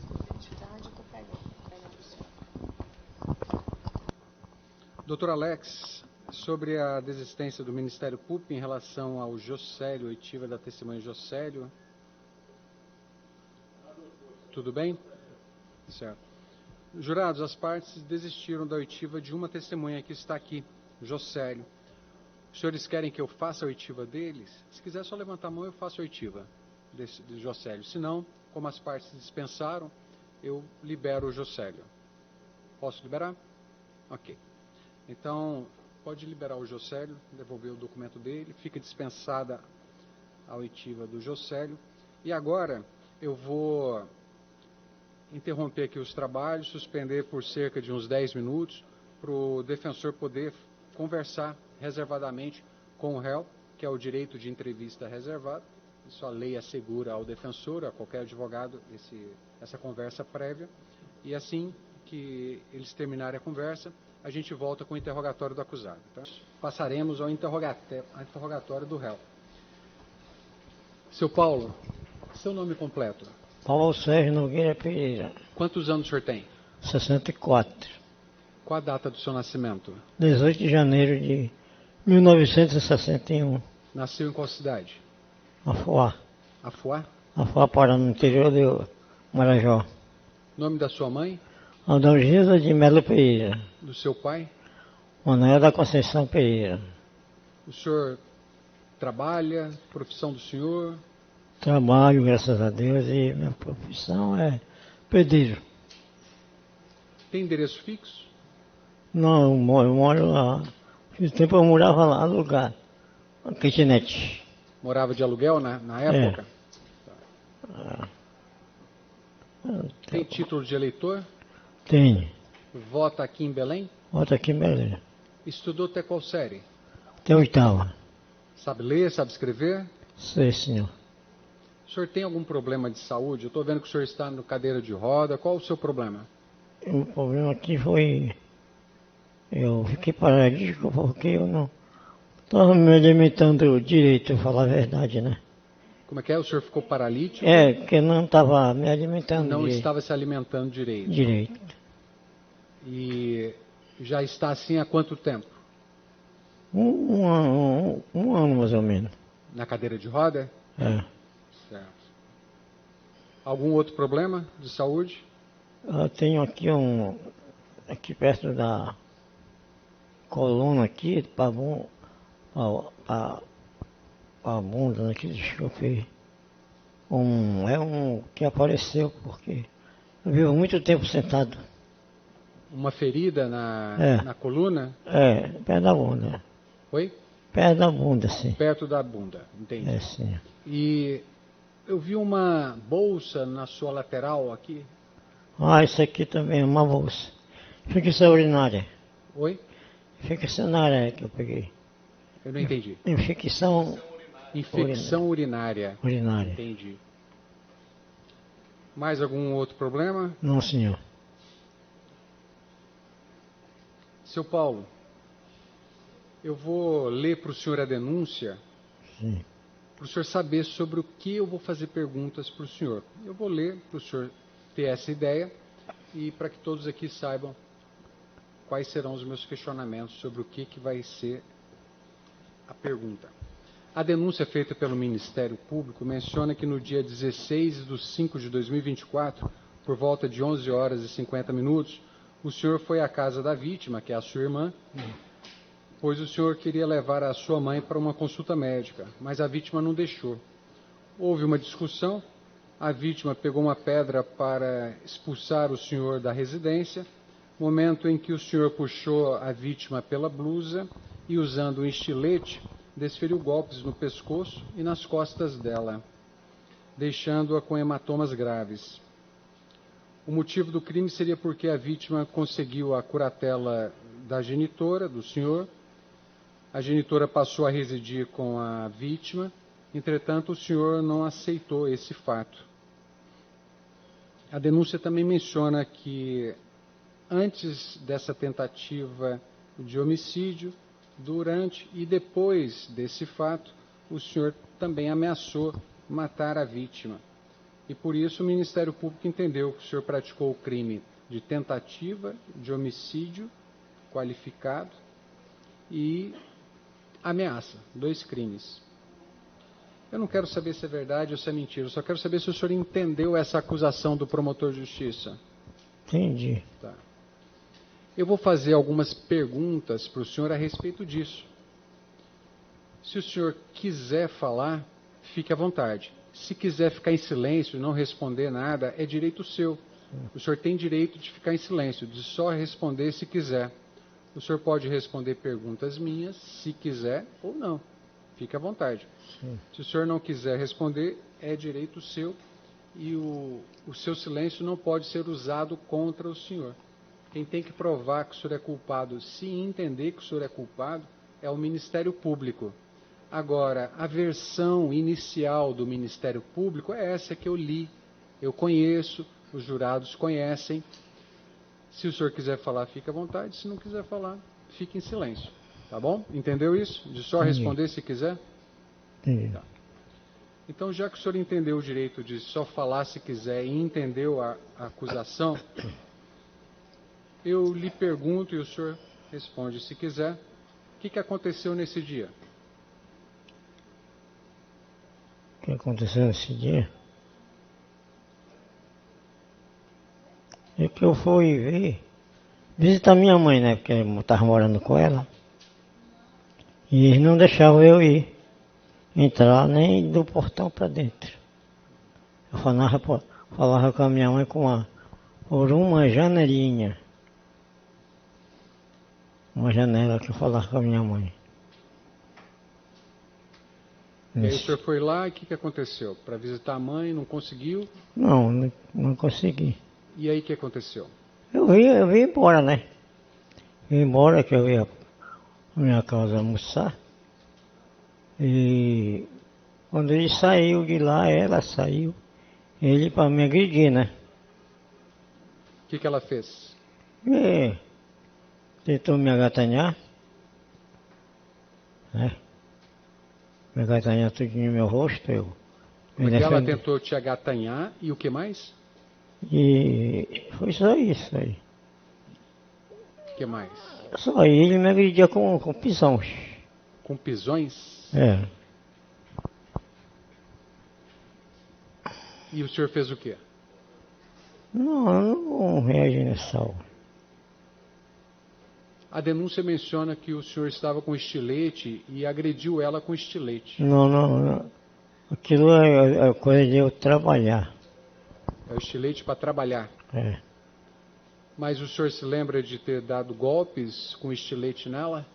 Doutor Alex, sobre a desistência do Ministério Público em relação ao Jocélio, oitiva da testemunha Jocélio. Tudo bem? Certo. Jurados, as partes desistiram da oitiva de uma testemunha que está aqui, Jocélio. Os senhores querem que eu faça a oitiva deles? Se quiser só levantar a mão, eu faço a oitiva de Jocélio. Se não, como as partes dispensaram, eu libero o Jocélio. Posso liberar? Ok. Então, pode liberar o Jocélio, devolver o documento dele, fica dispensada a oitiva do Jocélio. E agora eu vou interromper aqui os trabalhos, suspender por cerca de uns 10 minutos, para o defensor poder conversar reservadamente com o réu, que é o direito de entrevista reservado. Isso a lei assegura ao defensor, a qualquer advogado, essa conversa prévia. E assim que eles terminarem a conversa, a gente volta com o interrogatório do acusado. Então, passaremos ao interrogatório do réu. Seu Paulo, seu nome completo? Paulo Sérgio Nogueira Pereira. Quantos anos o senhor tem? 64. Qual a data do seu nascimento? 18 de janeiro de 1961. Nasceu em qual cidade? Afuá. Afuá? Afuá, Pará, no interior do Marajó. Nome da sua mãe? Aldalgisa de Melo Pereira. Do seu pai? Manuel da Conceição Pereira. O senhor trabalha? Profissão do senhor? Trabalho, graças a Deus, e minha profissão é pedreiro. Tem endereço fixo? Não, eu moro lá. Fiz tempo eu morava lá, lugar. Uma kitnet. Morava de aluguel na época? Tem título de eleitor? Tem. Vota aqui em Belém? Volta aqui em Belém. Estudou até qual série? Tem oitava. Sabe ler, sabe escrever? Sei, senhor. O senhor tem algum problema de saúde? Eu estou vendo que o senhor está na cadeira de roda. Qual o seu problema? O problema aqui foi... Eu fiquei paralítico porque eu não estava me alimentando direito, pra falar a verdade, né? Como é que é? O senhor ficou paralítico? É, porque eu não estava me alimentando Não direito. estava se alimentando direito. Direito. E já está assim há quanto tempo? Um ano mais ou menos. Na cadeira de roda? É. Certo. Algum outro problema de saúde? Eu tenho aqui aqui perto da coluna aqui, para a bunda, aqui, deixa eu ver. Que apareceu, porque eu vivo muito tempo sentado. Uma ferida na coluna? É, perto da bunda. Oi? Perto da bunda, sim. Perto da bunda, entendi. É, sim. E eu vi uma bolsa na sua lateral aqui. Ah, isso aqui também é uma bolsa. Infecção urinária. Oi? Infecção urinária que eu peguei. Eu não entendi. Infecção urinária. Urinária. Entendi. Mais algum outro problema? Não, senhor. Seu Paulo, eu vou ler para o senhor a denúncia, Sim. para o senhor saber sobre o que eu vou fazer perguntas para o senhor. Eu vou ler para o senhor ter essa ideia e para que todos aqui saibam quais serão os meus questionamentos sobre o que vai ser a pergunta. A denúncia feita pelo Ministério Público menciona que no dia 16/5/2024, por volta de 11 horas e 50 minutos, o senhor foi à casa da vítima, que é a sua irmã, pois o senhor queria levar a sua mãe para uma consulta médica, mas a vítima não deixou. Houve uma discussão, a vítima pegou uma pedra para expulsar o senhor da residência, momento em que o senhor puxou a vítima pela blusa e, usando um estilete, desferiu golpes no pescoço e nas costas dela, deixando-a com hematomas graves. O motivo do crime seria porque a vítima conseguiu a curatela da genitora, do senhor. A genitora passou a residir com a vítima, entretanto o senhor não aceitou esse fato. A denúncia também menciona que antes dessa tentativa de homicídio, durante e depois desse fato, o senhor também ameaçou matar a vítima. E por isso o Ministério Público entendeu que o senhor praticou o crime de tentativa de homicídio qualificado e ameaça, 2 crimes. Eu não quero saber se é verdade ou se é mentira, eu só quero saber se o senhor entendeu essa acusação do promotor de justiça. Entendi. Tá. Eu vou fazer algumas perguntas para o senhor a respeito disso. Se o senhor quiser falar, fique à vontade. Se quiser ficar em silêncio e não responder nada, é direito seu. O senhor tem direito de ficar em silêncio, de só responder se quiser. O senhor pode responder perguntas minhas, se quiser ou não. Fique à vontade. Sim. Se o senhor não quiser responder, é direito seu e o seu silêncio não pode ser usado contra o senhor. Quem tem que provar que o senhor é culpado, se entender que o senhor é culpado, é o Ministério Público. Agora, a versão inicial do Ministério Público é essa que eu li. Eu conheço, os jurados conhecem. Se o senhor quiser falar, fique à vontade. Se não quiser falar, fique em silêncio. Tá bom? Entendeu isso? De só responder se quiser? Tá. Então, já que o senhor entendeu o direito de só falar se quiser e entendeu a acusação, eu lhe pergunto e o senhor responde se quiser. O que aconteceu nesse dia? O que aconteceu nesse dia? É que eu fui visitar minha mãe, né? Porque eu estava morando com ela. E eles não deixavam eu entrar nem do portão para dentro. Eu falava com a minha mãe por uma janelinha. Uma janela que eu falava com a minha mãe. E aí o senhor foi lá e o que aconteceu? Para visitar a mãe, não conseguiu? Não consegui. E aí o que aconteceu? Eu vim embora, né? Vim embora que eu ia pra minha casa almoçar. E quando ele saiu de lá, ela saiu. Ele para me agredir, né? O que ela fez? E tentou me agatanhar. Né? Me agatanhar tudo no meu rosto. Ela tentou te agatanhar e o que mais? E foi só isso aí. O que mais? Só ele me agredia com pisões. Com pisões? É. E o senhor fez o quê? Não reagi nessa hora. A denúncia menciona que o senhor estava com estilete e agrediu ela com estilete. Não. Aquilo é coisa de eu trabalhar. É o estilete para trabalhar. É. Mas o senhor se lembra de ter dado golpes com estilete nela?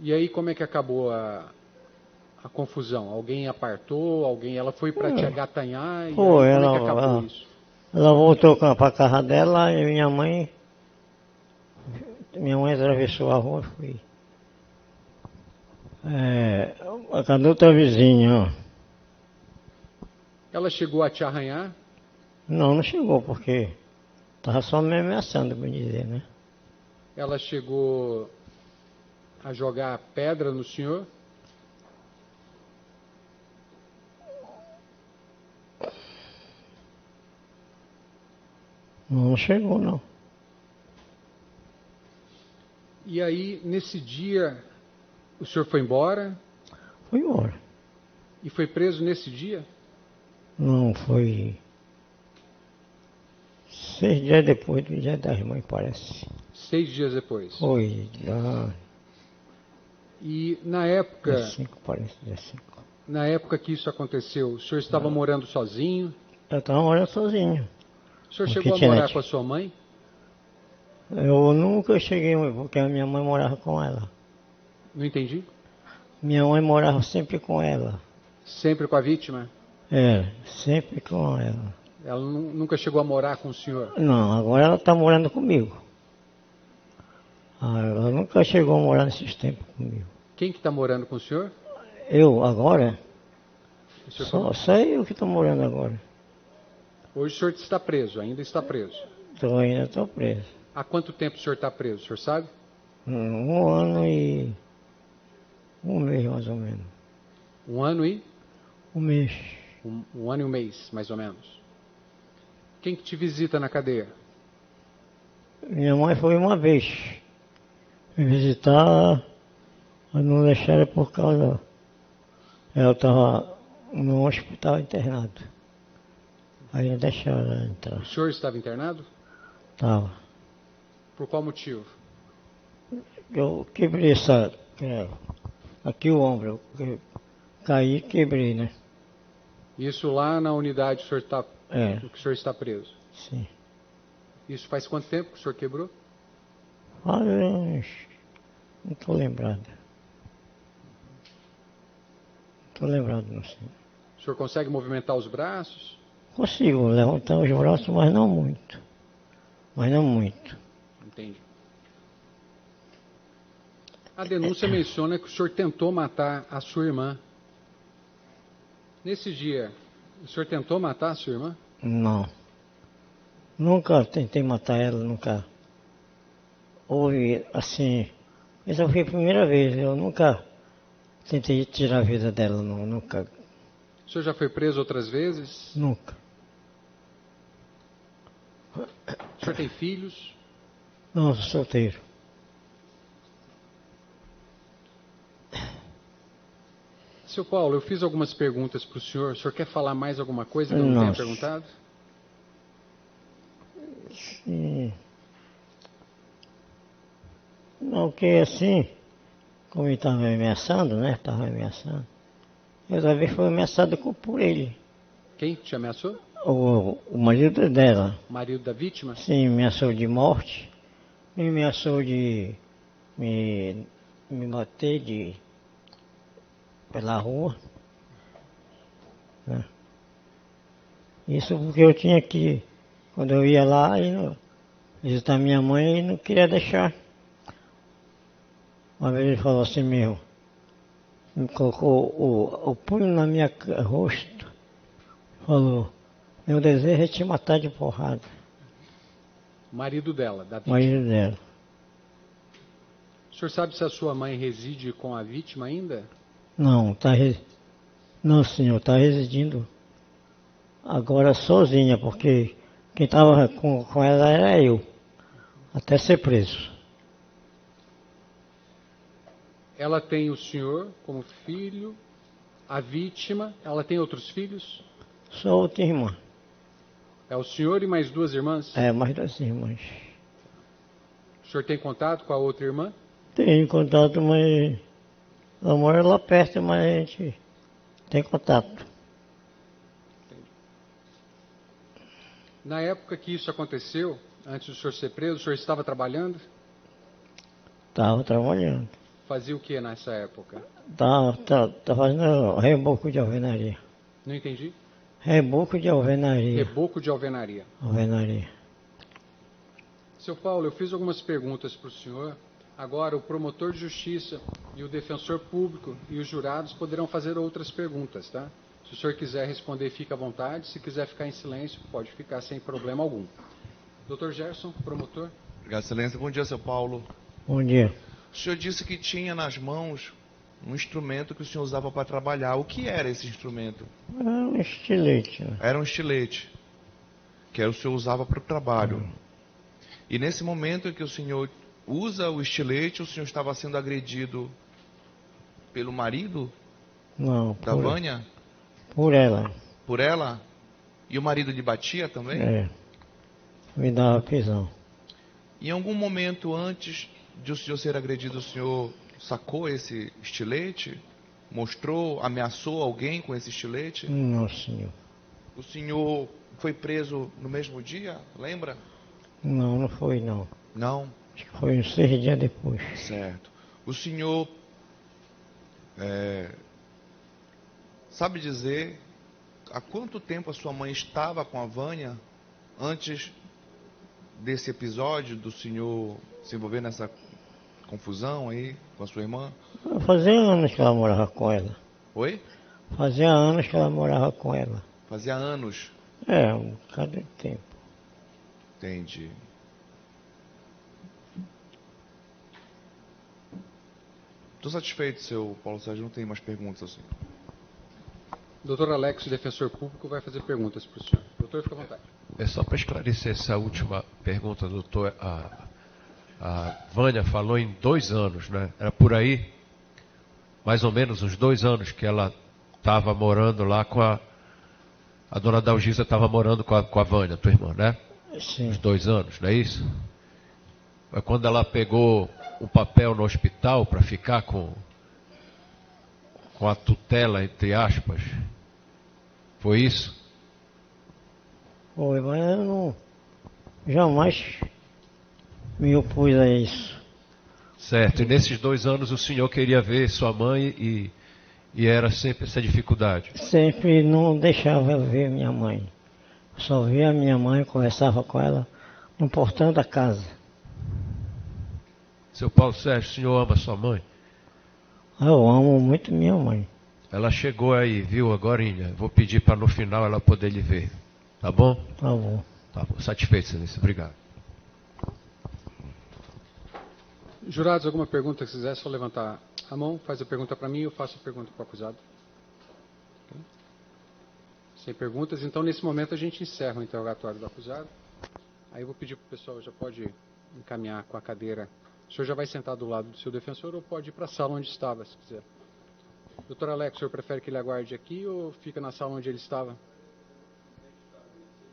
E aí como é que acabou a confusão? Alguém apartou? Ela foi para te agatanhar? E Pô, aí, como é que acabou isso? Ela voltou para a casa dela e minha mãe atravessou a rua e foi. A casa da outra vizinha, ó. Ela chegou a te arranhar? Não chegou, porque estava só me ameaçando, bem dizer, né? Ela chegou a jogar pedra no senhor? Não chegou, não. E aí, nesse dia, o senhor foi embora? Foi embora. E foi preso nesse dia? Não, foi 6 dias depois do Dia das Mães, parece. 6 dias depois? Foi. E na época... Dia 5, parece, dia 5. Na época que isso aconteceu, o senhor estava morando sozinho? Eu estava morando sozinho. O senhor chegou a morar com a sua mãe? Eu nunca cheguei, porque a minha mãe morava com ela. Não entendi. Minha mãe morava sempre com ela. Sempre com a vítima? Sempre com ela. Ela nunca chegou a morar com o senhor? Não, agora ela está morando comigo. Ela nunca chegou a morar nesses tempos comigo. Quem que está morando com o senhor? Eu, agora? Só eu que estou morando agora. Hoje o senhor está preso, ainda está preso? Ainda estou preso. Há quanto tempo o senhor está preso, o senhor sabe? 1 ano e 1 mês, mais ou menos. 1 ano e? 1 mês. 1 ano e 1 mês, mais ou menos. Quem que te visita na cadeia? Minha mãe foi uma vez me visitar, mas não deixaram por causa... Ela estava no hospital internado. Aí não deixaram ela entrar. O senhor estava internado? Estava. Por qual motivo? Eu quebrei aqui o ombro. Eu caí e quebrei, né? Isso lá na unidade que o senhor está preso? Sim. Isso faz quanto tempo que o senhor quebrou? Não estou lembrado. Estou lembrado, não sei. O senhor consegue movimentar os braços? Consigo levantar os braços, mas não muito. Entendi. A denúncia menciona que o senhor tentou matar a sua irmã. Nesse dia, o senhor tentou matar a sua irmã? Não. Nunca tentei matar ela, nunca. Houve, assim, essa foi a primeira vez, eu nunca tentei tirar a vida dela, não, nunca. O senhor já foi preso outras vezes? Nunca. O senhor tem filhos? Não, sou solteiro. Seu Paulo, eu fiz algumas perguntas para o senhor quer falar mais alguma coisa que eu não tenha perguntado? Sim. Não, que assim, como ele estava me ameaçando, né? Estava ameaçando. Eu também fui ameaçado por ele. Quem te ameaçou? O marido dela. O marido da vítima? Sim, me ameaçou de morte. Me ameaçou de me bater pela rua. Né? Isso porque eu tinha que, quando eu ia lá visitar minha mãe, ele não queria deixar. Uma vez ele falou assim mesmo, me colocou o punho na minha rosto, falou, meu desejo é te matar de porrada. Marido dela, da vítima? Marido dela. O senhor sabe se a sua mãe reside com a vítima ainda? Não, não senhor, está residindo agora sozinha, porque quem estava com ela era eu, até ser preso. Ela tem o senhor como filho, a vítima, ela tem outros filhos? Só outra irmã. É o senhor e mais duas irmãs? É, mais duas irmãs. O senhor tem contato com a outra irmã? Tenho contato, mas ela mora lá perto, mas a gente tem contato. Na época que isso aconteceu, antes do senhor ser preso, o senhor estava trabalhando? Estava trabalhando. Fazia o que nessa época? Estava fazendo reboco de alvenaria. Não entendi? Reboco de alvenaria. Reboco de alvenaria. Alvenaria. Seu Paulo, eu fiz algumas perguntas para o senhor. Agora, o promotor de justiça e o defensor público e os jurados poderão fazer outras perguntas, tá? Se o senhor quiser responder, fica à vontade. Se quiser ficar em silêncio, pode ficar sem problema algum. Dr. Gerson, promotor. Obrigado, excelência. Bom dia, seu Paulo. Bom dia. O senhor disse que tinha nas mãos um instrumento que o senhor usava para trabalhar. O que era esse instrumento? Era um estilete. Né? Era um estilete, que o senhor usava para o trabalho. E nesse momento em que o senhor usa o estilete, o senhor estava sendo agredido pelo marido? Não, da Vânia? Por ela. Por ela? E o marido lhe batia também? É. Me dava prisão. Em algum momento antes de o senhor ser agredido, o senhor sacou esse estilete? Mostrou, ameaçou alguém com esse estilete? Não, senhor. O senhor foi preso no mesmo dia, lembra? Não, não foi não. Não? Acho que foi uns 6 dias depois. Certo. O senhor sabe dizer há quanto tempo a sua mãe estava com a Vânia antes desse episódio do senhor se envolver nessa confusão aí com a sua irmã? Fazia anos que ela morava com ela. Oi? Fazia anos que ela morava com ela. Fazia anos? É, um bocado de tempo. Entendi. Estou satisfeito, seu Paulo Sérgio, não tem mais perguntas assim. Doutor Alex, defensor público, vai fazer perguntas para o senhor. Doutor, fica à vontade. É só para esclarecer essa última pergunta, doutor. A Vânia falou em 2 anos, né? Era por aí, mais ou menos uns 2 anos que ela estava morando lá com a dona Dalgisa estava morando com a Vânia, tua irmã, né? Sim. Uns 2 anos, não é isso? Foi quando ela pegou o papel no hospital para ficar com a tutela, entre aspas. Foi isso? Foi, mas eu não jamais me opus a isso. Certo, e nesses 2 anos o senhor queria ver sua mãe e era sempre essa dificuldade? Sempre não deixava eu ver minha mãe. Só via minha mãe, conversava com ela no portão da casa. Seu Paulo Sérgio, o senhor ama sua mãe? Eu amo muito minha mãe. Ela chegou aí, viu, agorinha. Vou pedir para no final ela poder lhe ver. Tá bom? Tá bom. Tá bom. Satisfeito, excelência. Obrigado. Jurados, alguma pergunta que quiser, é só levantar a mão, faz a pergunta para mim e eu faço a pergunta para o acusado. Okay? Sem perguntas, então nesse momento a gente encerra o interrogatório do acusado. Aí eu vou pedir para o pessoal, já pode encaminhar com a cadeira. O senhor já vai sentar do lado do seu defensor ou pode ir para a sala onde estava, se quiser. Doutor Alex, o senhor prefere que ele aguarde aqui ou fica na sala onde ele estava?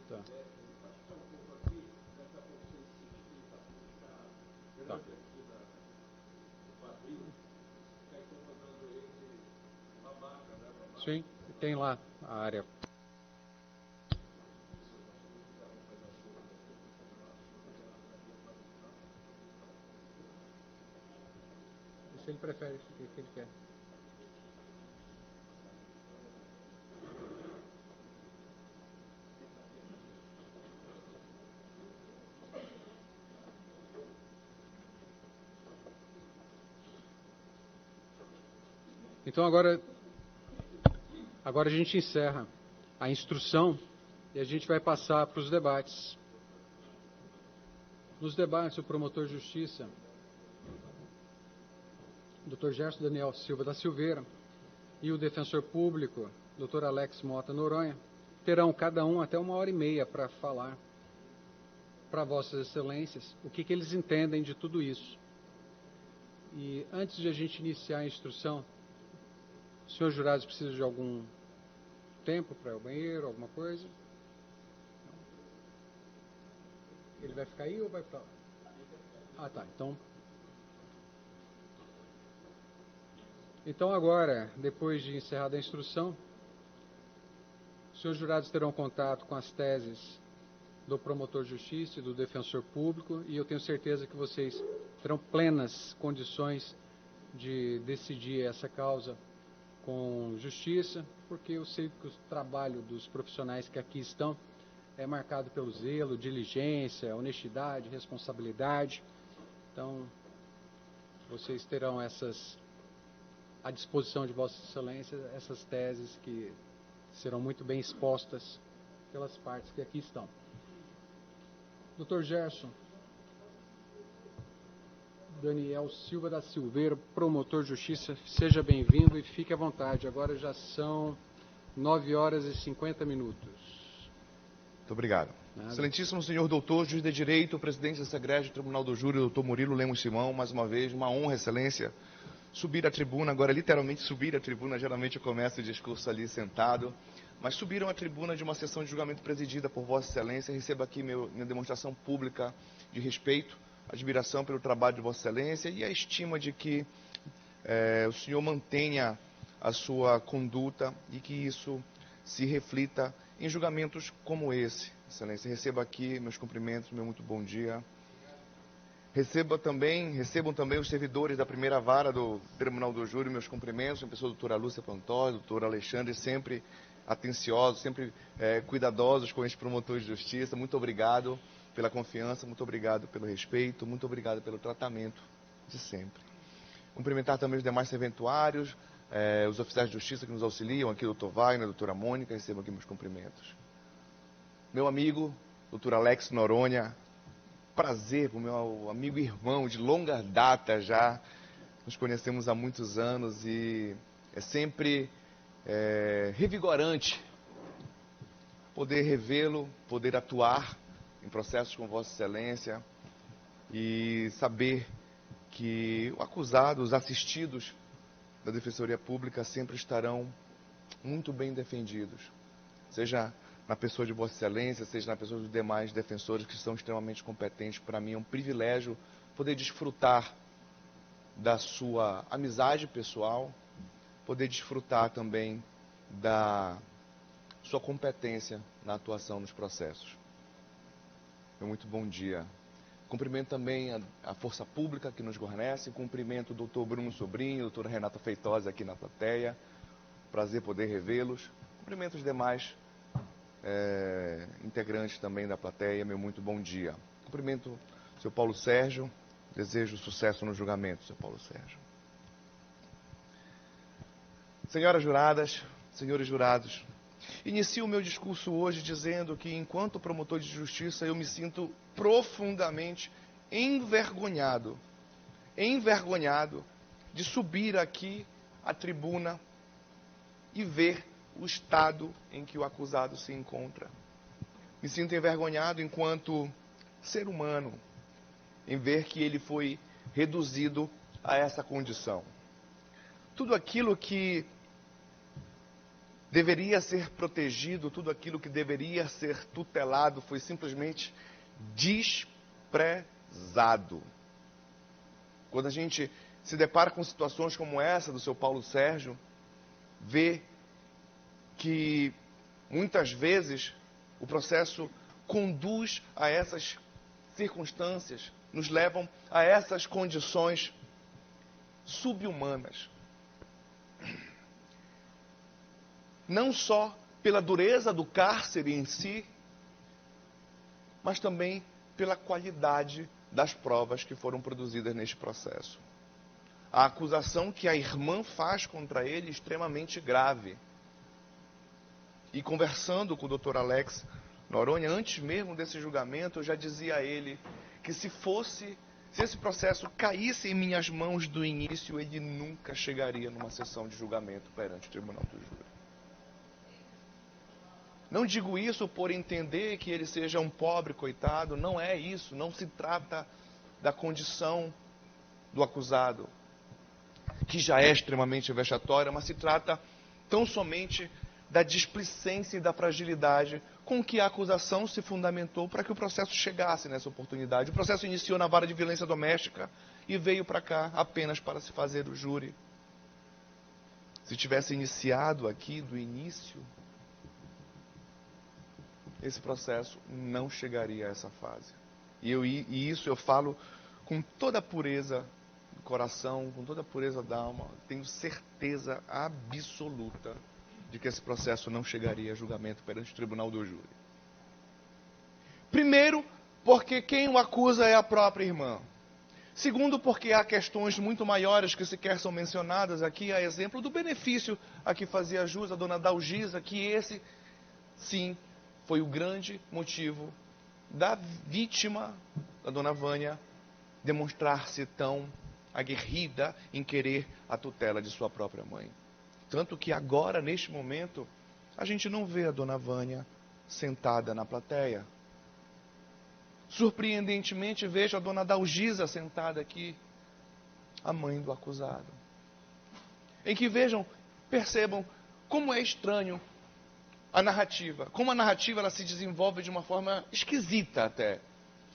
Tá. Tá. Sim, tem lá a área. Se ele prefere, o que ele quer. Então agora a gente encerra a instrução e a gente vai passar para os debates. Nos debates, o promotor de justiça, Dr. Gerson Daniel Silva da Silveira, e o defensor público, Dr. Alex Mota Noronha, terão cada um até 1h30 para falar para Vossas Excelências o que eles entendem de tudo isso. E antes de a gente iniciar a instrução, os senhores jurados precisam de algum tempo para ir ao banheiro, alguma coisa? Ele vai ficar aí ou vai para lá? Ah, tá. Então agora, depois de encerrada a instrução, os senhores jurados terão contato com as teses do promotor de justiça e do defensor público, e eu tenho certeza que vocês terão plenas condições de decidir essa causa com justiça, porque eu sei que o trabalho dos profissionais que aqui estão é marcado pelo zelo, diligência, honestidade, responsabilidade. Então, vocês terão à disposição de Vossa Excelência essas teses que serão muito bem expostas pelas partes que aqui estão. Dr. Gerson Daniel Silva da Silveira, promotor de justiça, seja bem-vindo e fique à vontade. Agora já são 9h50. Muito obrigado. Nada. Excelentíssimo senhor doutor, juiz de direito, presidente dessa Egrégio Tribunal do Júri, doutor Murilo Lemos Simão, mais uma vez, uma honra, excelência, subir a tribuna, agora literalmente subir a tribuna, geralmente eu começo o discurso ali sentado, mas subiram a tribuna de uma sessão de julgamento presidida por Vossa Excelência. Receba aqui minha demonstração pública de respeito, admiração pelo trabalho de Vossa Excelência e a estima de que o senhor mantenha a sua conduta e que isso se reflita em julgamentos como esse. Excelência, receba aqui meus cumprimentos, meu muito bom dia. Recebam também os servidores da primeira vara do Tribunal do Júri, meus cumprimentos, a pessoa da doutora Lúcia Pantoja, doutor Alexandre, sempre atenciosos, sempre cuidadosos com esse promotor de justiça. Muito obrigado pela confiança, muito obrigado pelo respeito, muito obrigado pelo tratamento de sempre. Cumprimentar também os demais serventuários, os oficiais de justiça que nos auxiliam, aqui o doutor Wagner, a doutora Mônica, recebam aqui meus cumprimentos. Meu amigo, doutor Alex Noronha, prazer, meu amigo e irmão de longa data já, nos conhecemos há muitos anos e é sempre revigorante poder revê-lo, poder atuar em processos com Vossa Excelência e saber que o acusado, os assistidos da Defensoria Pública sempre estarão muito bem defendidos, seja na pessoa de Vossa Excelência, seja na pessoa dos demais defensores que são extremamente competentes. Para mim é um privilégio poder desfrutar da sua amizade pessoal, poder desfrutar também da sua competência na atuação nos processos. Muito bom dia. Cumprimento também a Força Pública que nos guarnece, cumprimento o doutor Bruno Sobrinho, a doutora Renata Feitosa aqui na plateia, prazer poder revê-los. Cumprimento os demais integrantes também da plateia, meu muito bom dia. Cumprimento o seu Paulo Sérgio, Desejo sucesso no julgamento, Sr. Paulo Sérgio. Senhoras juradas, senhores jurados, inicio o meu discurso hoje dizendo que, enquanto promotor de justiça, eu me sinto profundamente envergonhado de subir aqui à tribuna e ver o estado em que o acusado se encontra. Me sinto envergonhado enquanto ser humano em ver que ele foi reduzido a essa condição. Tudo aquilo que deveria ser protegido, tudo aquilo que deveria ser tutelado foi simplesmente desprezado. Quando a gente se depara com situações como essa do seu Paulo Sérgio, vê que muitas vezes o processo conduz a essas circunstâncias, nos levam a essas condições subhumanas. Não só pela dureza do cárcere em si, mas também pela qualidade das provas que foram produzidas neste processo. A acusação que a irmã faz contra ele é extremamente grave. E conversando com o Dr. Alex Noronha, antes mesmo desse julgamento, eu já dizia a ele que se esse processo caísse em minhas mãos do início, ele nunca chegaria numa sessão de julgamento perante o Tribunal do Júri. Não digo isso por entender que ele seja um pobre coitado, não é isso, não se trata da condição do acusado, que já é extremamente vexatória, mas se trata tão somente da displicência e da fragilidade com que a acusação se fundamentou para que o processo chegasse nessa oportunidade. O processo iniciou na vara de violência doméstica e veio para cá apenas para se fazer o júri. Se tivesse iniciado aqui do início, esse processo não chegaria a essa fase. E isso eu falo com toda a pureza do coração, com toda a pureza da alma. Tenho certeza absoluta de que esse processo não chegaria a julgamento perante o Tribunal do Júri. Primeiro, porque quem o acusa é a própria irmã. Segundo, porque há questões muito maiores que sequer são mencionadas aqui, a exemplo do benefício a que fazia jus a dona Dalgisa, que esse, sim, foi o grande motivo da vítima, da dona Vânia, demonstrar-se tão aguerrida em querer a tutela de sua própria mãe. Tanto que agora, neste momento, a gente não vê a dona Vânia sentada na plateia. Surpreendentemente, vejo a dona Dalgisa sentada aqui, a mãe do acusado. Em que percebam como é estranho a narrativa. Como a narrativa ela se desenvolve de uma forma esquisita até.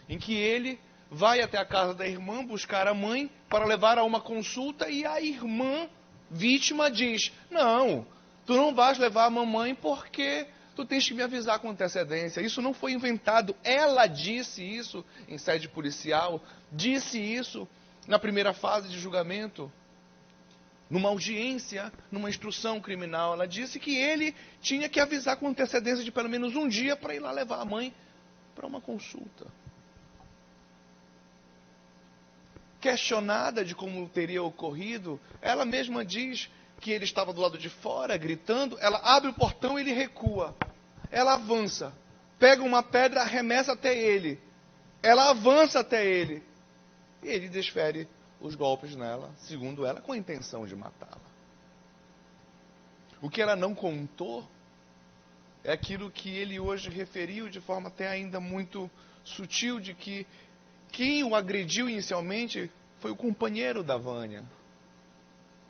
Em que ele vai até a casa da irmã buscar a mãe para levar a uma consulta e a irmã vítima diz: não, tu não vais levar a mamãe porque tu tens que me avisar com antecedência. Isso não foi inventado. Ela disse isso em sede policial, disse isso na primeira fase de julgamento, numa audiência, numa instrução criminal. Ela disse que ele tinha que avisar com antecedência de pelo menos um dia para ir lá levar a mãe para uma consulta. Questionada de como teria ocorrido, ela mesma diz que ele estava do lado de fora, gritando. Ela abre o portão e ele recua. Ela avança, pega uma pedra, arremessa até ele. Ela avança até ele. E ele desfere os golpes nela, segundo ela, com a intenção de matá-la. O que ela não contou é aquilo que ele hoje referiu de forma até ainda muito sutil, de que quem o agrediu inicialmente foi o companheiro da Vânia.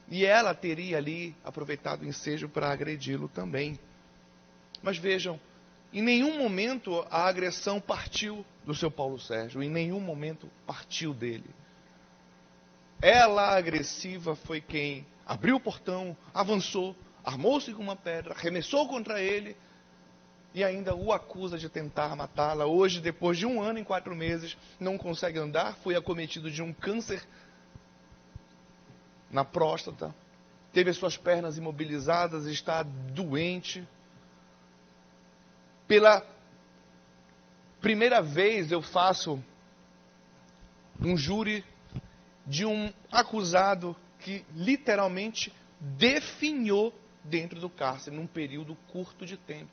E ela teria ali aproveitado o ensejo para agredi-lo também. Mas vejam, em nenhum momento a agressão partiu do seu Paulo Sérgio, em nenhum momento partiu dele. Ela, agressiva, foi quem abriu o portão, avançou, armou-se com uma pedra, arremessou contra ele e ainda o acusa de tentar matá-la. Hoje, depois de 1 ano e 4 meses, não consegue andar, foi acometido de um câncer na próstata, teve as suas pernas imobilizadas, está doente. Pela primeira vez eu faço um júri de um acusado que literalmente definhou dentro do cárcere num período curto de tempo.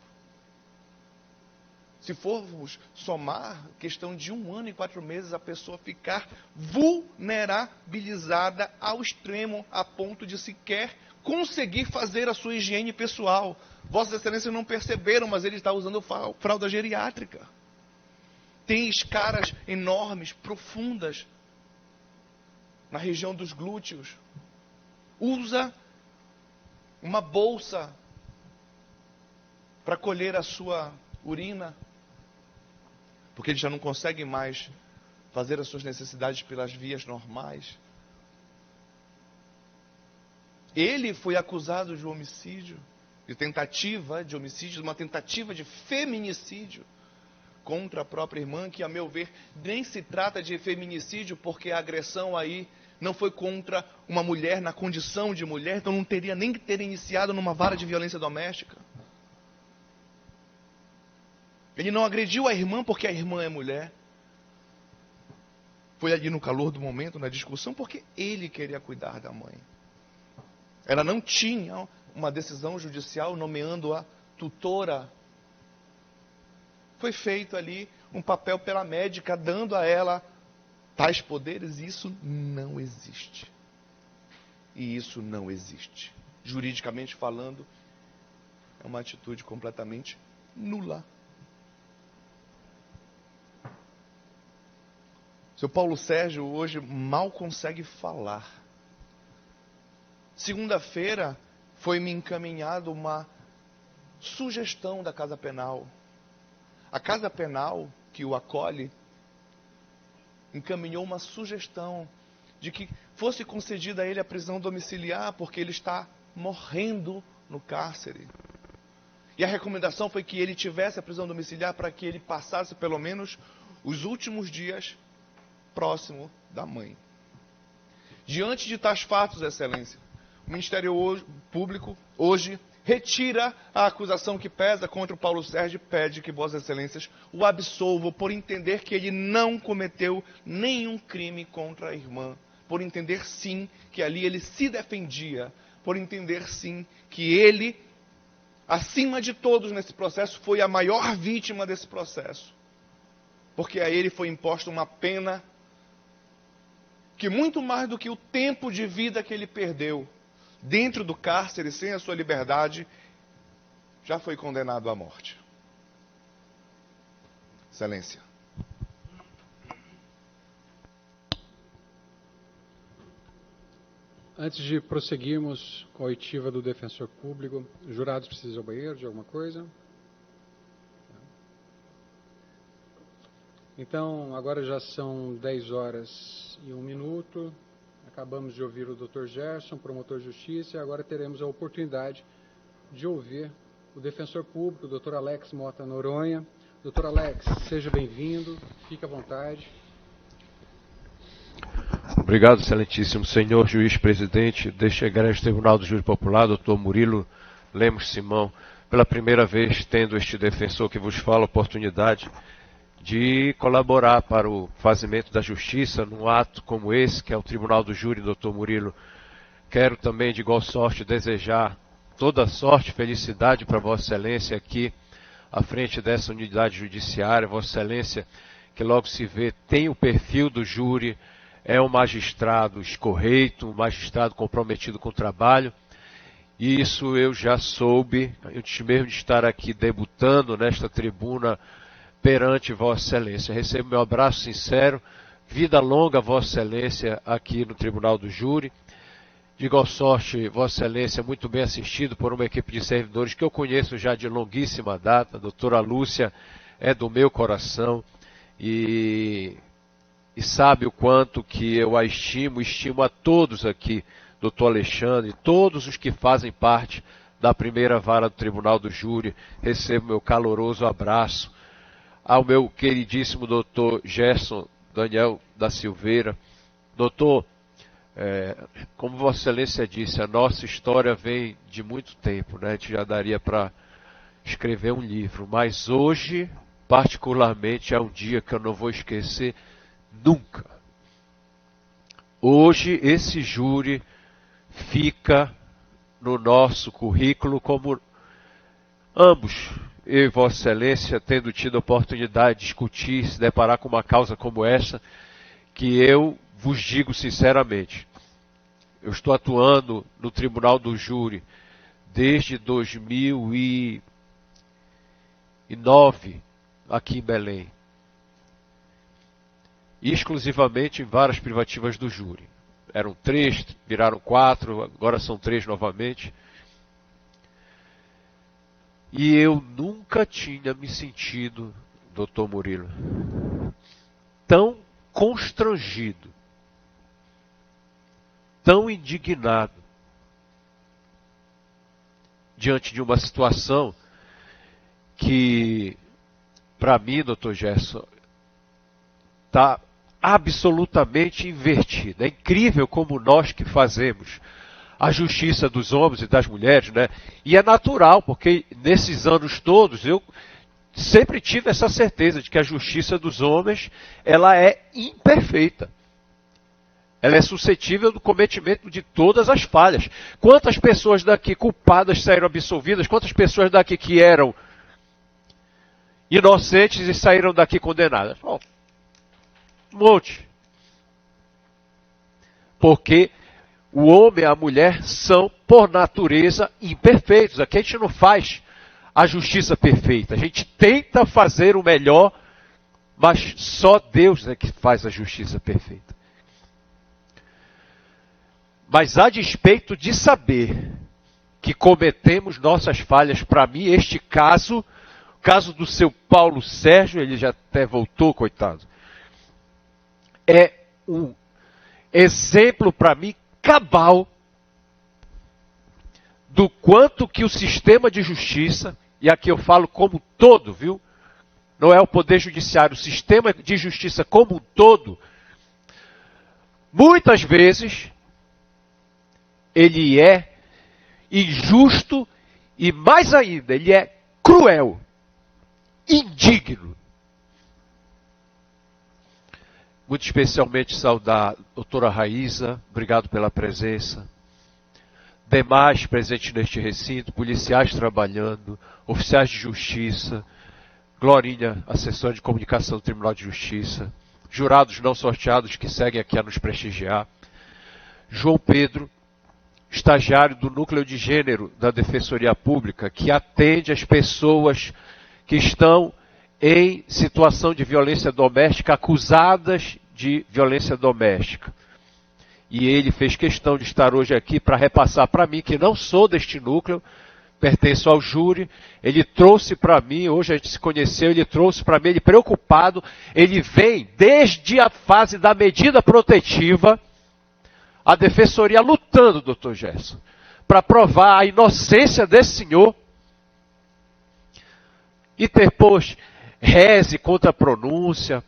Se formos somar, questão de 1 ano e 4 meses, a pessoa ficar vulnerabilizada ao extremo, a ponto de sequer conseguir fazer a sua higiene pessoal. Vossas Excelências não perceberam, mas ele está usando fralda geriátrica. Tem escaras enormes, profundas, na região dos glúteos. Usa uma bolsa para colher a sua urina, porque ele já não consegue mais fazer as suas necessidades pelas vias normais. Ele foi acusado de homicídio, de tentativa de homicídio, de uma tentativa de feminicídio contra a própria irmã, que, a meu ver, nem se trata de feminicídio, porque a agressão aí não foi contra uma mulher na condição de mulher, então não teria nem que ter iniciado numa vara de violência doméstica. Ele não agrediu a irmã porque a irmã é mulher. Foi ali no calor do momento, na discussão, porque ele queria cuidar da mãe. Ela não tinha uma decisão judicial nomeando-a tutora. Foi feito ali um papel pela médica, dando a ela tais poderes. Isso não existe. E isso não existe. Juridicamente falando, é uma atitude completamente nula. Seu Paulo Sérgio hoje mal consegue falar. Segunda-feira foi-me encaminhado uma sugestão da Casa Penal. A Casa Penal, que o acolhe, encaminhou uma sugestão de que fosse concedida a ele a prisão domiciliar, porque ele está morrendo no cárcere. E a recomendação foi que ele tivesse a prisão domiciliar para que ele passasse pelo menos os últimos dias próximo da mãe. Diante de tais fatos, Excelência, o Ministério Público hoje retira a acusação que pesa contra o Paulo Sérgio e pede que Vossas Excelências o absolvam por entender que ele não cometeu nenhum crime contra a irmã, por entender sim que ali ele se defendia, por entender sim que ele, acima de todos nesse processo, foi a maior vítima desse processo, porque a ele foi imposta uma pena que, muito mais do que o tempo de vida que ele perdeu dentro do cárcere, sem a sua liberdade, já foi condenado à morte. Excelência. Antes de prosseguirmos com a oitiva do defensor público, os jurados precisam ir ao banheiro de alguma coisa? Então, agora já são 10 horas e 1 minuto. Acabamos de ouvir o Dr. Gerson, promotor de justiça, e agora teremos a oportunidade de ouvir o defensor público, o Dr. Alex Mota Noronha. Dr. Alex, seja bem-vindo, fique à vontade. Obrigado, excelentíssimo senhor juiz-presidente deste egrégio Tribunal do Júri Popular, Dr. Murilo Lemos Simão, pela primeira vez tendo este defensor que vos fala a oportunidade de colaborar para o fazimento da justiça num ato como esse, que é o Tribunal do Júri, doutor Murilo. Quero também, de igual sorte, desejar toda sorte e felicidade para Vossa Excelência aqui à frente dessa unidade judiciária. Vossa Excelência, que logo se vê, tem o perfil do júri, é um magistrado escorreito, um magistrado comprometido com o trabalho. E isso eu já soube, antes mesmo de estar aqui debutando nesta tribuna perante Vossa Excelência. Recebo meu abraço sincero, vida longa Vossa Excelência aqui no Tribunal do Júri. De igual sorte, Vossa Excelência, muito bem assistido por uma equipe de servidores que eu conheço já de longuíssima data. A doutora Lúcia é do meu coração e sabe o quanto que eu a estimo a todos aqui, doutor Alexandre, todos os que fazem parte da primeira vara do Tribunal do Júri. Recebo meu caloroso abraço. Ao meu queridíssimo doutor Gerson Daniel da Silveira. Doutor, como Vossa Excelência disse, a nossa história vem de muito tempo, né? A gente já daria para escrever um livro, mas hoje, particularmente, é um dia que eu não vou esquecer nunca. Hoje esse júri fica no nosso currículo como ambos, eu e Vossa Excelência, tendo tido a oportunidade de discutir, se deparar com uma causa como essa, que eu vos digo sinceramente, eu estou atuando no Tribunal do Júri desde 2009, aqui em Belém, exclusivamente em varas privativas do júri. Eram 3, viraram 4, agora são 3 novamente. E eu nunca tinha me sentido, doutor Murilo, tão constrangido, tão indignado, diante de uma situação que, para mim, doutor Gerson, está absolutamente invertida. É incrível como nós que fazemos a justiça dos homens e das mulheres, né? E é natural, porque nesses anos todos eu sempre tive essa certeza de que a justiça dos homens, ela é imperfeita. Ela é suscetível do cometimento de todas as falhas. Quantas pessoas daqui culpadas saíram absolvidas? Quantas pessoas daqui que eram inocentes e saíram daqui condenadas? Bom, um monte. Porque o homem e a mulher são, por natureza, imperfeitos. Aqui a gente não faz a justiça perfeita. A gente tenta fazer o melhor, mas só Deus é que faz a justiça perfeita. Mas a despeito de saber que cometemos nossas falhas, para mim, este caso, o caso do seu Paulo Sérgio, ele já até voltou, coitado, é um exemplo para mim cabal do quanto que o sistema de justiça, e aqui eu falo como todo, viu? Não é o Poder Judiciário, o sistema de justiça como um todo, muitas vezes ele é injusto e mais ainda, ele é cruel, indigno. Muito especialmente saudar a doutora Raíza, obrigado pela presença. Demais presentes neste recinto, policiais trabalhando, oficiais de justiça, Glorinha, assessora de comunicação do Tribunal de Justiça, jurados não sorteados que seguem aqui a nos prestigiar. João Pedro, estagiário do Núcleo de Gênero da Defensoria Pública, que atende as pessoas que estão em situação de violência doméstica, acusadas de violência doméstica. E ele fez questão de estar hoje aqui para repassar para mim, que não sou deste núcleo, pertenço ao júri. Ele trouxe para mim, hoje a gente se conheceu, ele trouxe para mim, ele preocupado, ele vem desde a fase da medida protetiva, a defensoria lutando, doutor Gerson, para provar a inocência desse senhor, interpôs reze contra a pronúncia.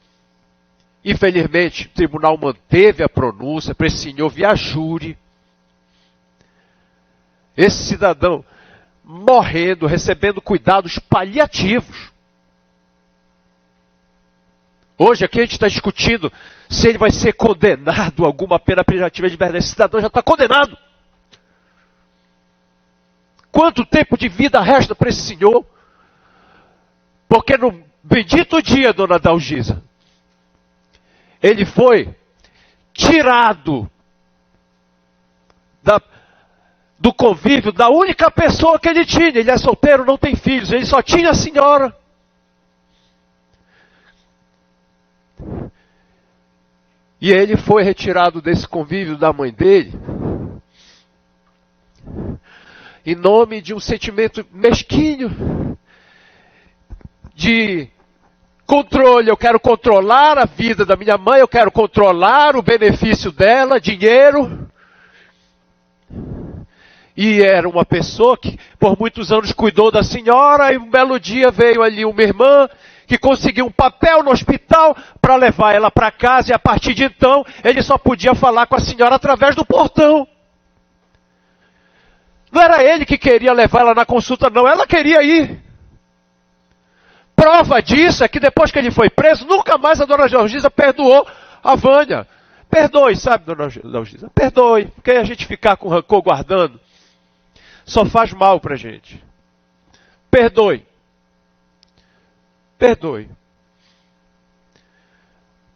Infelizmente, o tribunal manteve a pronúncia para esse senhor via júri. Esse cidadão morrendo, recebendo cuidados paliativos. Hoje aqui a gente está discutindo se ele vai ser condenado a alguma pena privativa de liberdade. Esse cidadão já está condenado. Quanto tempo de vida resta para esse senhor? Porque no bendito dia, dona Dalgisa, ele foi tirado do convívio da única pessoa que ele tinha. Ele é solteiro, não tem filhos, ele só tinha a senhora. E ele foi retirado desse convívio da mãe dele em nome de um sentimento mesquinho de controle. Eu quero controlar a vida da minha mãe, eu quero controlar o benefício dela, dinheiro. E era uma pessoa que por muitos anos cuidou da senhora, e um belo dia veio ali uma irmã que conseguiu um papel no hospital para levar ela para casa, e a partir de então ele só podia falar com a senhora através do portão. Não era ele que queria levar ela na consulta, não, ela queria ir. Prova disso é que depois que ele foi preso, nunca mais a dona Georgisa perdoou a Vânia. Perdoe, sabe, dona Dalgisa? Perdoe, porque a gente ficar com rancor guardando só faz mal pra gente. Perdoe. Perdoe.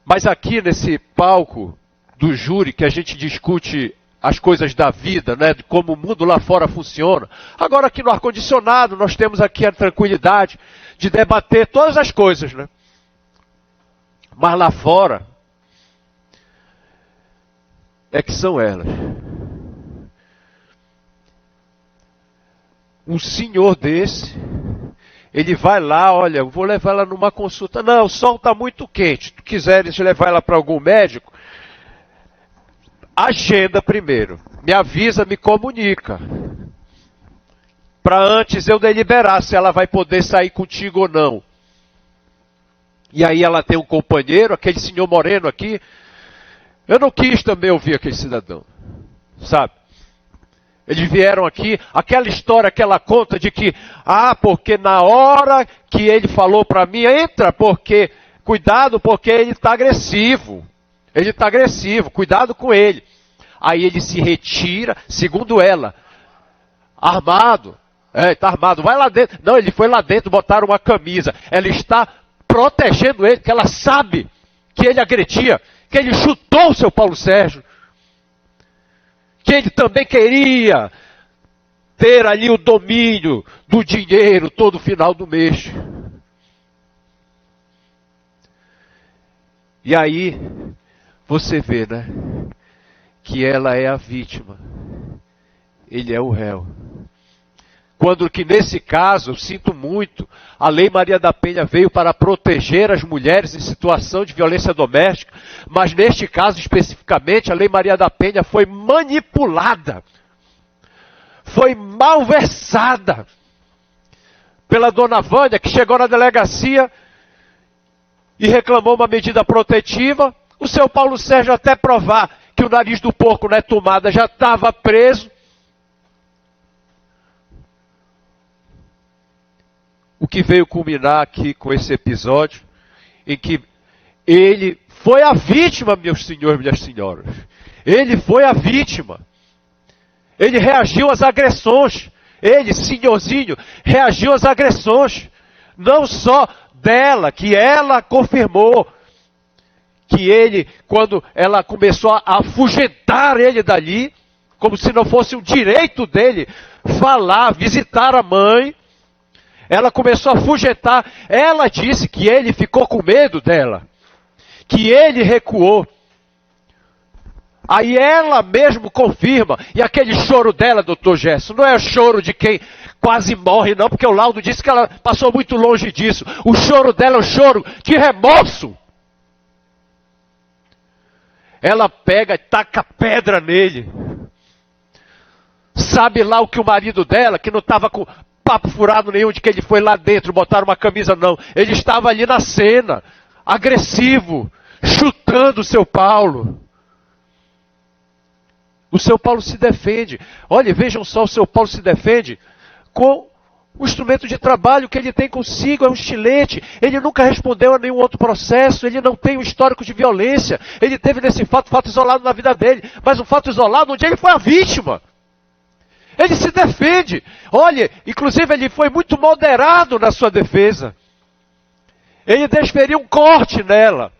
Mas aqui nesse palco do júri, que a gente discute as coisas da vida, né, de como o mundo lá fora funciona. Agora aqui no ar-condicionado nós temos aqui a tranquilidade de debater todas as coisas, né? Mas lá fora é que são elas. Um senhor desse, ele vai lá, olha, eu vou levar ela numa consulta. Não, o sol está muito quente. Se tu quiseres levar ela para algum médico, agenda primeiro. Me avisa, me comunica. Para antes eu deliberar se ela vai poder sair contigo ou não. E aí ela tem um companheiro, aquele senhor moreno aqui. Eu não quis também ouvir aquele cidadão, sabe? Eles vieram aqui, aquela história que ela conta de que, porque na hora que ele falou para mim, entra, porque, cuidado, porque ele está agressivo. Ele está agressivo, cuidado com ele. Aí ele se retira, segundo ela, armado. Está armado, vai lá dentro. Não, ele foi lá dentro, botaram uma camisa. Ela está protegendo ele, porque ela sabe que ele agredia, que ele chutou o seu Paulo Sérgio. Que ele também queria ter ali o domínio do dinheiro todo final do mês. E aí, você vê, né? Que ela é a vítima. Ele é o réu. Quando que nesse caso, eu sinto muito, a Lei Maria da Penha veio para proteger as mulheres em situação de violência doméstica, mas neste caso especificamente, a Lei Maria da Penha foi manipulada, foi malversada pela dona Vânia, que chegou na delegacia e reclamou uma medida protetiva. O seu Paulo Sérgio, até provar que o nariz do porco não é tomada, já estava preso. O que veio culminar aqui com esse episódio, em que ele foi a vítima, meus senhores e minhas senhoras. Ele foi a vítima. Ele reagiu às agressões. Ele, senhorzinho, reagiu às agressões. Não só dela, que ela confirmou. Que ele, quando ela começou a afugentar ele dali, como se não fosse um direito dele falar, visitar a mãe, ela começou a afugentar. Ela disse que ele ficou com medo dela, que ele recuou. Aí ela mesmo confirma. E aquele choro dela, doutor Gerson, não é o choro de quem quase morre, não, porque o laudo disse que ela passou muito longe disso. O choro dela é o choro de remorso. Ela pega e taca pedra nele. Sabe lá o que o marido dela, que não estava com papo furado nenhum de que ele foi lá dentro, botaram uma camisa, não. Ele estava ali na cena, agressivo, chutando o seu Paulo. O seu Paulo se defende. Olha, vejam só, o seu Paulo se defende com o instrumento de trabalho que ele tem consigo, é um estilete. Ele nunca respondeu a nenhum outro processo, ele não tem um histórico de violência. Ele teve nesse fato isolado na vida dele, mas um fato isolado onde ele foi a vítima. Ele se defende. Olha, inclusive ele foi muito moderado na sua defesa. Ele desferiu um corte nela.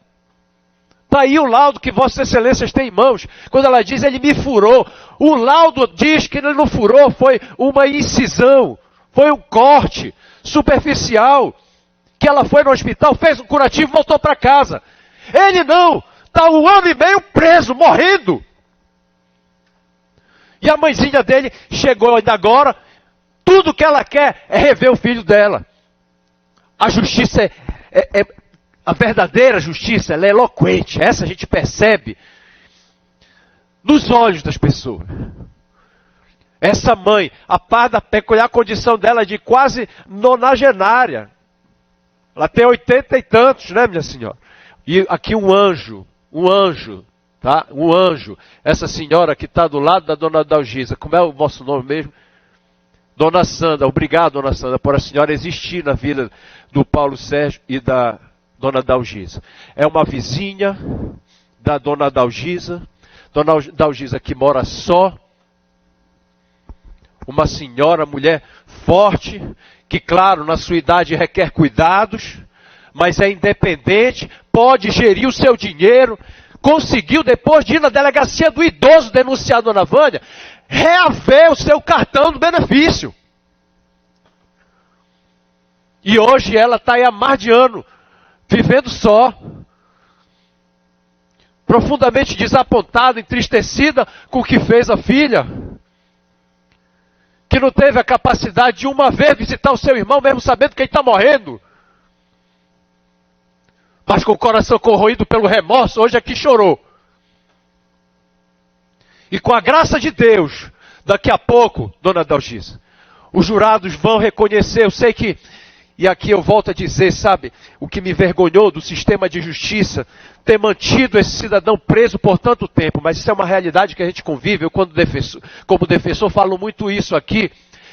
Está aí o laudo que Vossas Excelências têm em mãos. Quando ela diz, ele me furou. O laudo diz que ele não furou, foi uma incisão. Foi um corte superficial. Que ela foi no hospital, fez um curativo e voltou para casa. Ele não. Está 1 ano e meio preso, morrendo. E a mãezinha dele chegou ainda agora. Tudo que ela quer é rever o filho dela. A justiça a verdadeira justiça, ela é eloquente. Essa a gente percebe nos olhos das pessoas. Essa mãe, a par da peculiar condição dela de quase nonagenária. Ela tem 80 e tantos, né, minha senhora? E aqui um anjo, tá? Um anjo. Essa senhora que está do lado da dona Dalgisa. Como é o vosso nome mesmo? Dona Sandra. Obrigado, dona Sandra, por a senhora existir na vida do Paulo Sérgio e da dona Dalgisa. É uma vizinha da dona Dalgisa. Dona Dalgisa que mora só. Uma senhora, mulher forte, que claro, na sua idade requer cuidados, mas é independente, pode gerir o seu dinheiro. Conseguiu, depois de ir na delegacia do idoso denunciar a dona Vânia, reaver o seu cartão do benefício. E hoje ela está aí há mais de ano, vivendo só. Profundamente desapontada, entristecida com o que fez a filha. Que não teve a capacidade de uma vez visitar o seu irmão, mesmo sabendo que ele está morrendo. Mas com o coração corroído pelo remorso, hoje aqui chorou. E com a graça de Deus, daqui a pouco, dona Dalgisa, os jurados vão reconhecer, eu sei que, e aqui eu volto a dizer, sabe, o que me envergonhou do sistema de justiça, ter mantido esse cidadão preso por tanto tempo, mas isso é uma realidade que a gente convive, eu como defensor falo muito isso aqui,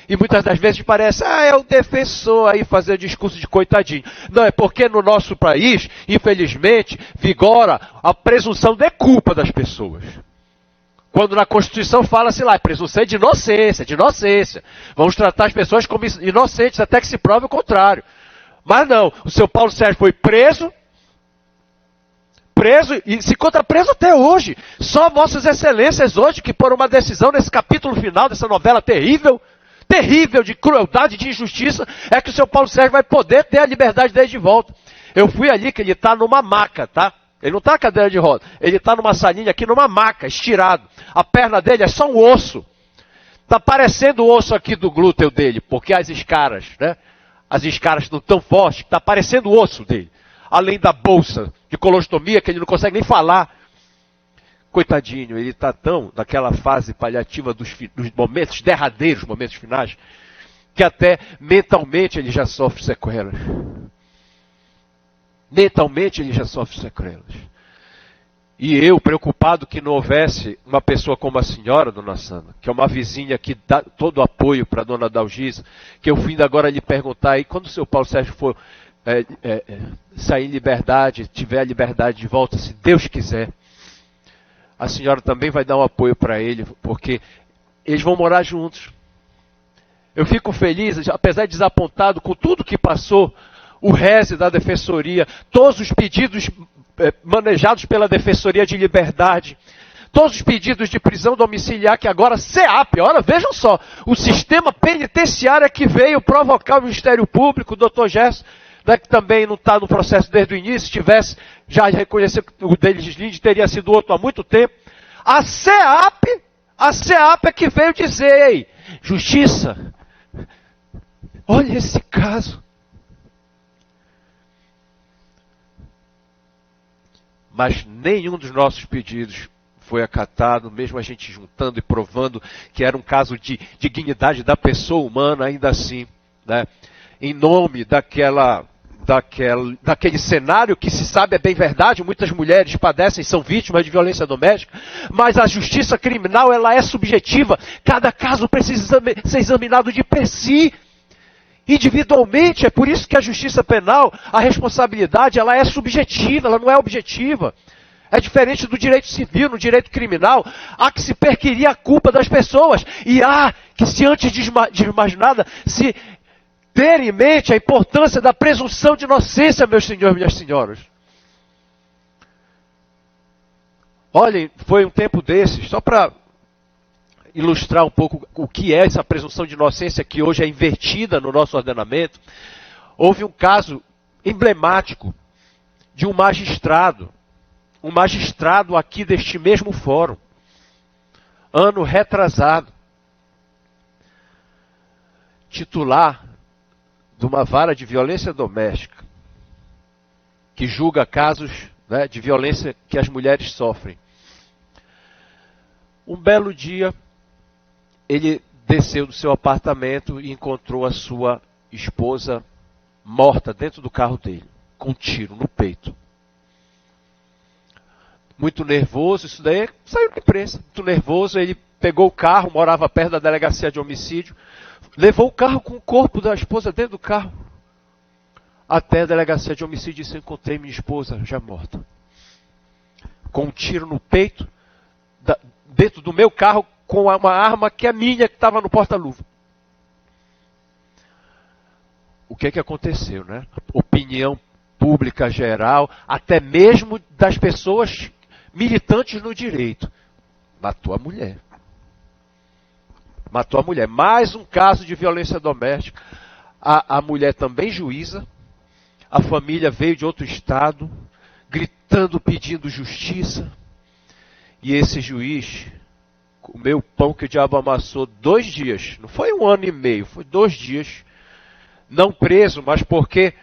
e muitas das vezes parece, é o defensor aí fazer discurso de coitadinho. Não, é porque no nosso país, infelizmente, vigora a presunção de culpa das pessoas. Quando na Constituição fala-se lá, presunção de inocência, de inocência. Vamos tratar as pessoas como inocentes até que se prove o contrário. Mas não, o seu Paulo Sérgio foi preso e se encontra preso até hoje. Só vossas excelências hoje, que por uma decisão nesse capítulo final dessa novela terrível de crueldade, de injustiça, é que o seu Paulo Sérgio vai poder ter a liberdade dele de volta. Eu fui ali que ele está numa maca, tá? Ele não está na cadeira de roda. Ele está numa salinha aqui, numa maca, estirado. A perna dele é só um osso. Está parecendo o osso aqui do glúteo dele, porque as escaras, né? As escaras estão tão fortes que está parecendo o osso dele. Além da bolsa de colostomia, que ele não consegue nem falar. Coitadinho, ele está tão naquela fase paliativa dos momentos derradeiros, momentos finais, que até mentalmente ele já sofre sequelas. Mentalmente ele já sofre sequelas. E eu, preocupado que não houvesse uma pessoa como a senhora, dona Sandra, que é uma vizinha que dá todo o apoio para a dona Dalgisa, que eu fui agora lhe perguntar aí, quando o seu Paulo Sérgio for sair em liberdade, tiver a liberdade de volta, se Deus quiser, a senhora também vai dar um apoio para ele, porque eles vão morar juntos. Eu fico feliz, apesar de desapontado com tudo que passou, o RESE da Defensoria, todos os pedidos manejados pela Defensoria de Liberdade, todos os pedidos de prisão domiciliar que agora SEAP, olha, vejam só, o sistema penitenciário é que veio provocar o Ministério Público, o doutor Gerson, né, que também não está no processo desde o início, se tivesse já reconhecido que o Denis Linde teria sido outro há muito tempo. A SEAP é que veio dizer, ei, justiça, olha esse caso. Mas nenhum dos nossos pedidos foi acatado, mesmo a gente juntando e provando que era um caso de dignidade da pessoa humana, ainda assim, né? Em nome daquele cenário que se sabe é bem verdade, muitas mulheres padecem, são vítimas de violência doméstica, mas a justiça criminal ela é subjetiva, cada caso precisa ser examinado de per si, individualmente. É por isso que a justiça penal, a responsabilidade, ela é subjetiva, ela não é objetiva. É diferente do direito civil. No direito criminal, há que se perquirir a culpa das pessoas. E há que, se antes de mais nada, se ter em mente a importância da presunção de inocência, meus senhores e minhas senhoras. Olhem, foi um tempo desses, só para ilustrar um pouco o que é essa presunção de inocência que hoje é invertida no nosso ordenamento. Houve um caso emblemático de um magistrado aqui deste mesmo fórum, ano retrasado, titular de uma vara de violência doméstica, que julga casos, né, de violência que as mulheres sofrem. Um belo dia, ele desceu do seu apartamento e encontrou a sua esposa morta dentro do carro dele, com um tiro no peito. Muito nervoso, isso daí saiu da imprensa. Muito nervoso, ele pegou o carro, morava perto da delegacia de homicídio, levou o carro com o corpo da esposa dentro do carro, até a delegacia de homicídio, e disse: encontrei minha esposa já morta. com um tiro no peito, dentro do meu carro, com uma arma que é minha, que estava no porta-luva. O que aconteceu, né? Opinião pública geral, até mesmo das pessoas militantes no direito. Matou a mulher. Matou a mulher. Mais um caso de violência doméstica. A mulher também juíza. A família veio de outro estado, gritando, pedindo justiça. E esse juiz comeu o pão que o diabo amassou 2 dias. Não foi 1 ano e meio, foi 2 dias. Não preso, mas porque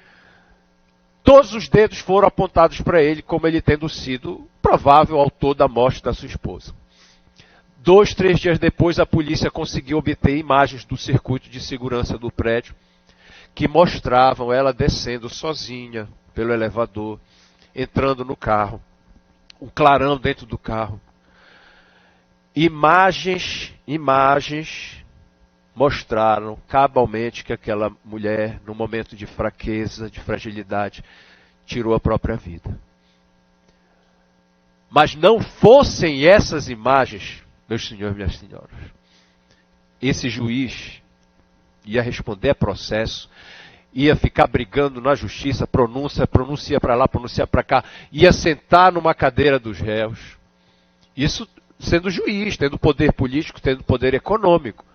todos os dedos foram apontados para ele, como ele tendo sido provável autor da morte da sua esposa. 2, 3 dias depois, a polícia conseguiu obter imagens do circuito de segurança do prédio, que mostravam ela descendo sozinha pelo elevador, entrando no carro, um clarão dentro do carro. Imagens mostraram cabalmente que aquela mulher, num momento de fraqueza, de fragilidade, tirou a própria vida. Mas não fossem essas imagens, meus senhores e minhas senhoras, esse juiz ia responder a processo, ia ficar brigando na justiça, pronuncia para lá, pronuncia para cá, ia sentar numa cadeira dos réus. Isso sendo juiz, tendo poder político, tendo poder econômico.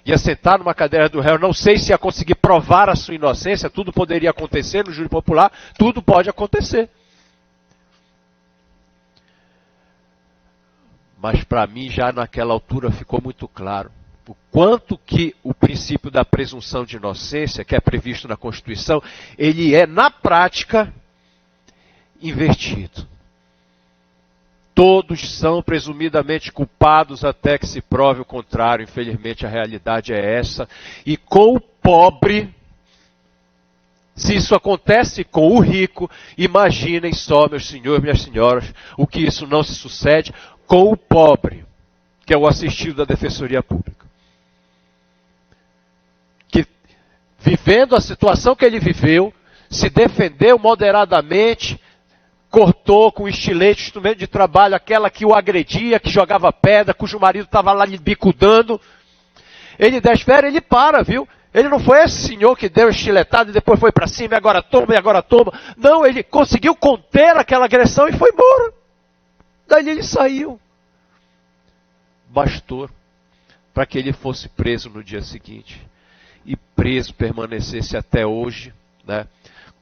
Ia sentar numa cadeira do réu, não sei se ia conseguir provar a sua inocência, tudo poderia acontecer no júri popular, tudo pode acontecer. Mas para mim, já naquela altura, ficou muito claro o quanto que o princípio da presunção de inocência, que é previsto na Constituição, ele é, na prática, invertido. Todos são presumidamente culpados até que se prove o contrário. Infelizmente, a realidade é essa. E com o pobre, se isso acontece com o rico, imaginem só, meus senhores e minhas senhoras, o que isso não se sucede com o pobre, que é o assistido da Defensoria Pública. Que, vivendo a situação que ele viveu, se defendeu moderadamente, cortou com estilete, instrumento de trabalho, aquela que o agredia, que jogava pedra, cujo marido estava lá lhe bicudando. Ele desfere, ele para, viu? Ele não foi esse senhor que deu estiletado e depois foi para cima, e agora toma, e agora toma. Não, ele conseguiu conter aquela agressão e foi embora. Daí ele saiu. Bastou para que ele fosse preso no dia seguinte. E preso permanecesse até hoje, né?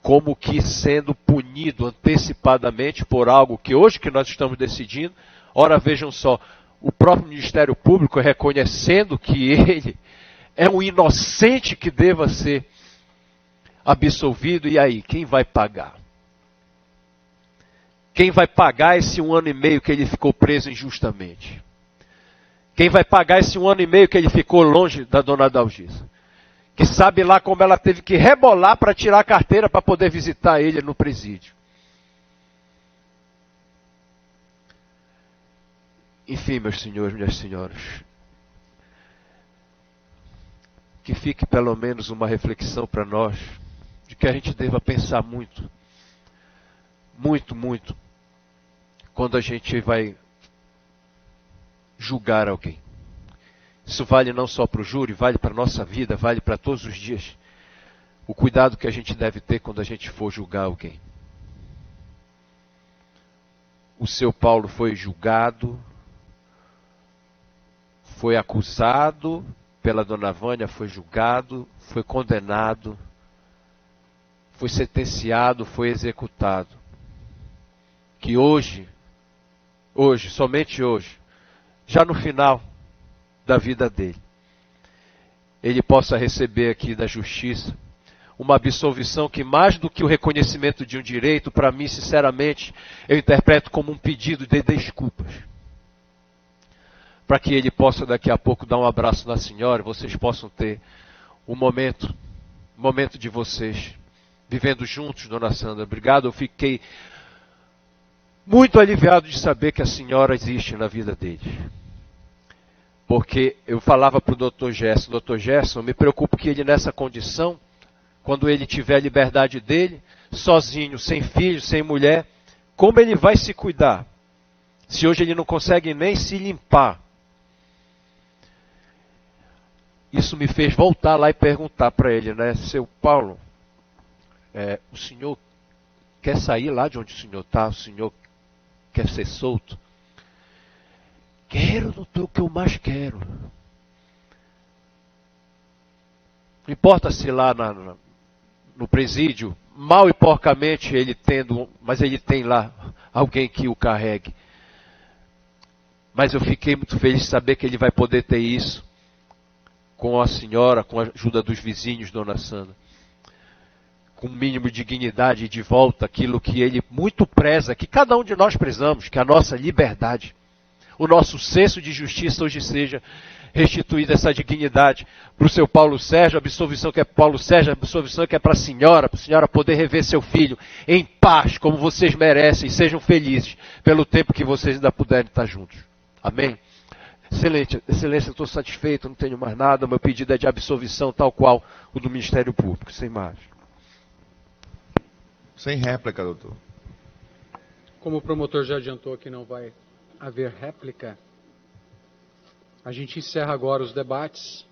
Como que sendo punido antecipadamente por algo que hoje que nós estamos decidindo. Ora, vejam só, o próprio Ministério Público reconhecendo que ele é um inocente que deva ser absolvido. E aí, quem vai pagar? Quem vai pagar esse 1 ano e meio que ele ficou preso injustamente? Quem vai pagar esse 1 ano e meio que ele ficou longe da dona Dalgisa? Que sabe lá como ela teve que rebolar para tirar a carteira para poder visitar ele no presídio. Enfim, meus senhores, minhas senhoras, que fique pelo menos uma reflexão para nós, de que a gente deva pensar muito, quando a gente vai julgar alguém. Isso vale não só para o júri, vale para a nossa vida, vale para todos os dias. O cuidado que a gente deve ter quando a gente for julgar alguém. O seu Paulo foi julgado, foi acusado pela dona Vânia, foi julgado, foi condenado, foi sentenciado, foi executado. Que hoje, somente hoje, já no final da vida dele, ele possa receber aqui da justiça uma absolvição que, mais do que o reconhecimento de um direito, para mim, sinceramente, eu interpreto como um pedido de desculpas. Para que ele possa daqui a pouco dar um abraço na senhora, vocês possam ter um momento de vocês, vivendo juntos, dona Sandra. Obrigado, eu fiquei muito aliviado de saber que a senhora existe na vida dele. Porque eu falava para o Dr. Gerson, eu me preocupo que ele nessa condição, quando ele tiver a liberdade dele, sozinho, sem filho, sem mulher, como ele vai se cuidar? Se hoje ele não consegue nem se limpar, isso me fez voltar lá e perguntar para ele, né? Seu Paulo, o senhor quer sair lá de onde o senhor está? O senhor quer ser solto? Quero, doutor, o que eu mais quero. Não importa se lá no presídio, mal e porcamente ele tendo, mas ele tem lá alguém que o carregue. Mas eu fiquei muito feliz de saber que ele vai poder ter isso com a senhora, com a ajuda dos vizinhos, dona Sandra. Com um mínimo de dignidade e de volta aquilo que ele muito preza, que cada um de nós prezamos, que a nossa liberdade, o nosso senso de justiça hoje seja restituída essa dignidade para o seu Paulo Sérgio, a absolvição que é para Paulo Sérgio, a absolvição que é para a senhora poder rever seu filho em paz, como vocês merecem, e sejam felizes pelo tempo que vocês ainda puderem estar juntos. Amém? Excelência, eu estou satisfeito, não tenho mais nada, meu pedido é de absolvição tal qual o do Ministério Público, sem mais. Sem réplica, doutor. Como o promotor já adiantou que não vai haver réplica, a gente encerra agora os debates.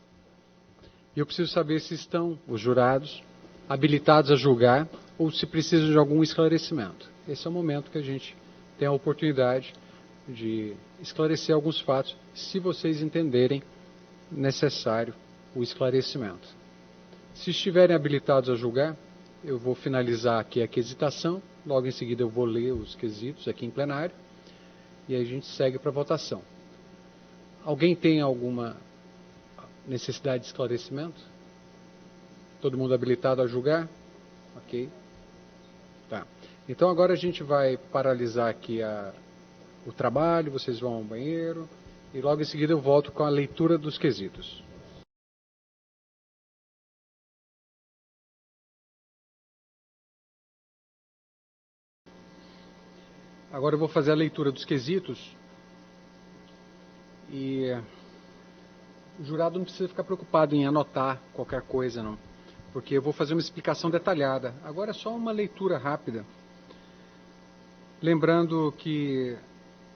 E eu preciso saber se estão os jurados habilitados a julgar ou se precisam de algum esclarecimento. Esse é o momento que a gente tem a oportunidade de esclarecer alguns fatos, se vocês entenderem necessário o esclarecimento. Se estiverem habilitados a julgar, eu vou finalizar aqui a quesitação, logo em seguida eu vou ler os quesitos aqui em plenário, e aí a gente segue para a votação. Alguém tem alguma necessidade de esclarecimento? Todo mundo habilitado a julgar? Ok. Tá. Então agora a gente vai paralisar aqui o trabalho, vocês vão ao banheiro, e logo em seguida eu volto com a leitura dos quesitos. Agora eu vou fazer a leitura dos quesitos e o jurado não precisa ficar preocupado em anotar qualquer coisa, não, porque eu vou fazer uma explicação detalhada. Agora é só uma leitura rápida. Lembrando que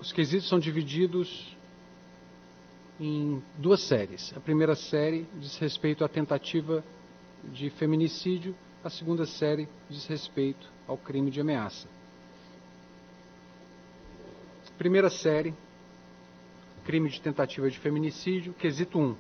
os quesitos são divididos em duas séries. A primeira série diz respeito à tentativa de feminicídio, a segunda série diz respeito ao crime de ameaça. Primeira série, crime de tentativa de feminicídio, quesito 1.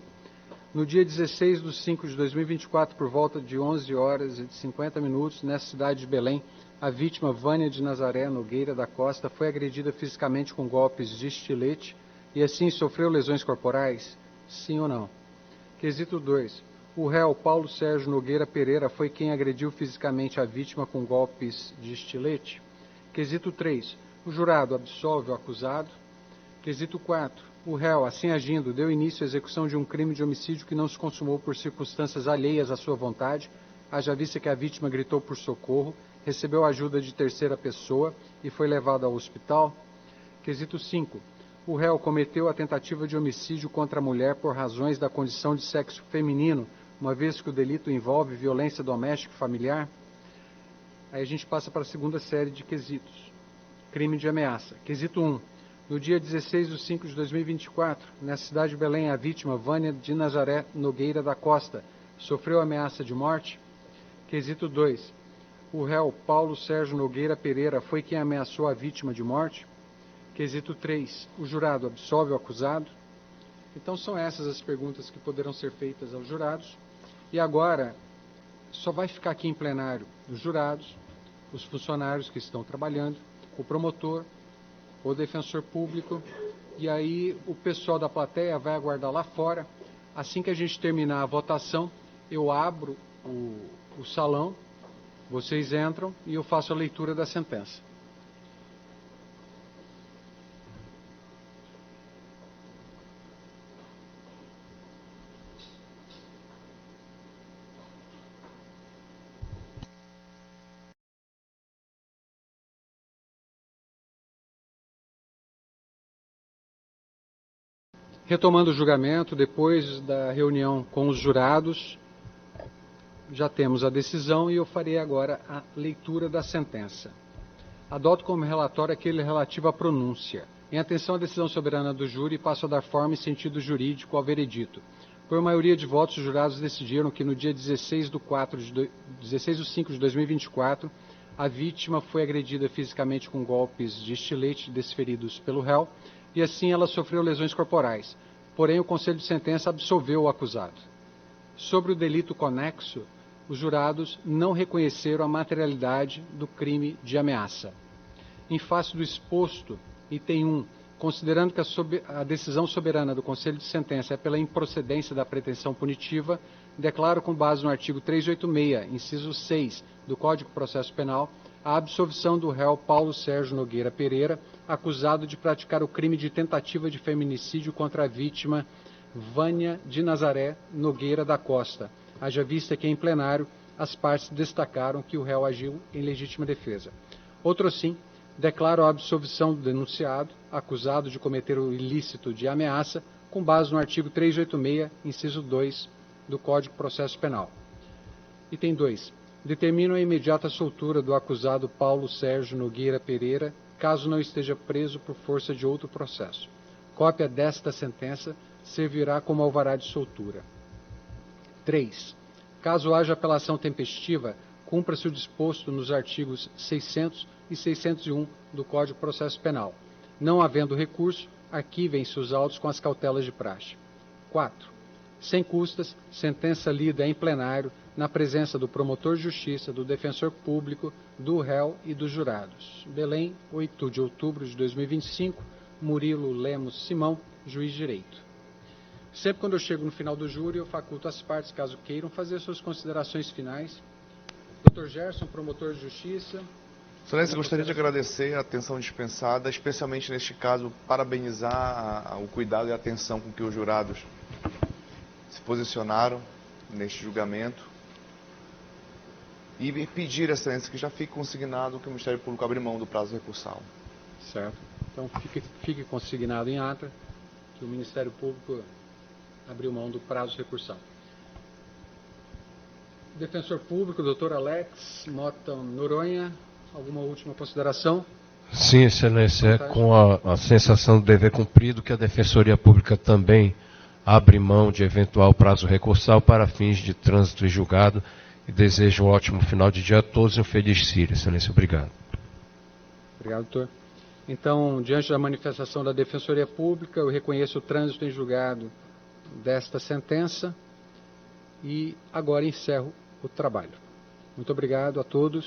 No dia 16 de 5 de 2024, por volta de 11 horas e 50 minutos, nessa cidade de Belém, a vítima Vânia de Nazaré Nogueira da Costa foi agredida fisicamente com golpes de estilete e assim sofreu lesões corporais? Sim ou não? Quesito 2. O réu Paulo Sérgio Nogueira Pereira foi quem agrediu fisicamente a vítima com golpes de estilete? Quesito 3. O jurado absolve o acusado. Quesito 4. O réu, assim agindo, deu início à execução de um crime de homicídio que não se consumou por circunstâncias alheias à sua vontade, haja vista que a vítima gritou por socorro, recebeu ajuda de terceira pessoa e foi levado ao hospital. Quesito 5. O réu cometeu a tentativa de homicídio contra a mulher por razões da condição de sexo feminino, uma vez que o delito envolve violência doméstica e familiar. Aí a gente passa para a segunda série de quesitos. Crime de ameaça. Quesito 1. No dia 16 de 5 de 2024, na cidade de Belém, a vítima, Vânia de Nazaré Nogueira da Costa, sofreu ameaça de morte? Quesito 2. O réu Paulo Sérgio Nogueira Pereira foi quem ameaçou a vítima de morte? Quesito 3. O jurado absolve o acusado? Então são essas as perguntas que poderão ser feitas aos jurados. E agora, só vai ficar aqui em plenário os jurados, os funcionários que estão trabalhando, o promotor, o defensor público, e aí o pessoal da plateia vai aguardar lá fora. Assim que a gente terminar a votação, eu abro o salão, vocês entram e eu faço a leitura da sentença. Retomando o julgamento, depois da reunião com os jurados, já temos a decisão e eu farei agora a leitura da sentença. Adoto como relatório aquele relativo à pronúncia. Em atenção à decisão soberana do júri, passo a dar forma e sentido jurídico ao veredito. Por maioria de votos, os jurados decidiram que no dia 16 de 5 de 2024, a vítima foi agredida fisicamente com golpes de estilete desferidos pelo réu e assim ela sofreu lesões corporais. Porém, o Conselho de Sentença absolveu o acusado. Sobre o delito conexo, os jurados não reconheceram a materialidade do crime de ameaça. Em face do exposto, item 1, considerando que a decisão soberana do Conselho de Sentença é pela improcedência da pretensão punitiva, declaro com base no artigo 386, inciso 6 do Código de Processo Penal, a absolvição do réu Paulo Sérgio Nogueira Pereira, acusado de praticar o crime de tentativa de feminicídio contra a vítima Vânia de Nazaré Nogueira da Costa, haja vista que em plenário as partes destacaram que o réu agiu em legítima defesa. Outro sim, declaro a absolvição do denunciado, acusado de cometer o ilícito de ameaça, com base no artigo 386, inciso 2 do Código de Processo Penal. Item 2. Determino a imediata soltura do acusado Paulo Sérgio Nogueira Pereira, caso não esteja preso por força de outro processo. Cópia desta sentença servirá como alvará de soltura. 3. Caso haja apelação tempestiva, cumpra-se o disposto nos artigos 600 e 601 do Código de Processo Penal. Não havendo recurso, arquivem-se os autos com as cautelas de praxe. 4. Sem custas, sentença lida em plenário, na presença do promotor de justiça, do defensor público, do réu e dos jurados. Belém, 8 de outubro de 2025, Murilo Lemos Simão, juiz de direito. Sempre quando eu chego no final do júri, eu faculto as partes, caso queiram, fazer suas considerações finais. Dr. Gerson, promotor de justiça. Excelência, gostaria de agradecer a atenção dispensada, especialmente neste caso, parabenizar o cuidado e a atenção com que os jurados se posicionaram neste julgamento e pedir, Excelência, que já fique consignado que o Ministério Público abre mão do prazo recursal. Certo. Então fique consignado em ata que o Ministério Público abriu mão do prazo recursal. Defensor Público, Dr. Alex Mota Noronha, alguma última consideração? Sim, Excelência, com a sensação de dever cumprido, que a Defensoria Pública também abre mão de eventual prazo recursal para fins de trânsito e julgado, e desejo um ótimo final de dia a todos e um feliz Círio. Excelência, obrigado. Obrigado, doutor. Então, diante da manifestação da Defensoria Pública, eu reconheço o trânsito em julgado desta sentença e agora encerro o trabalho. Muito obrigado a todos.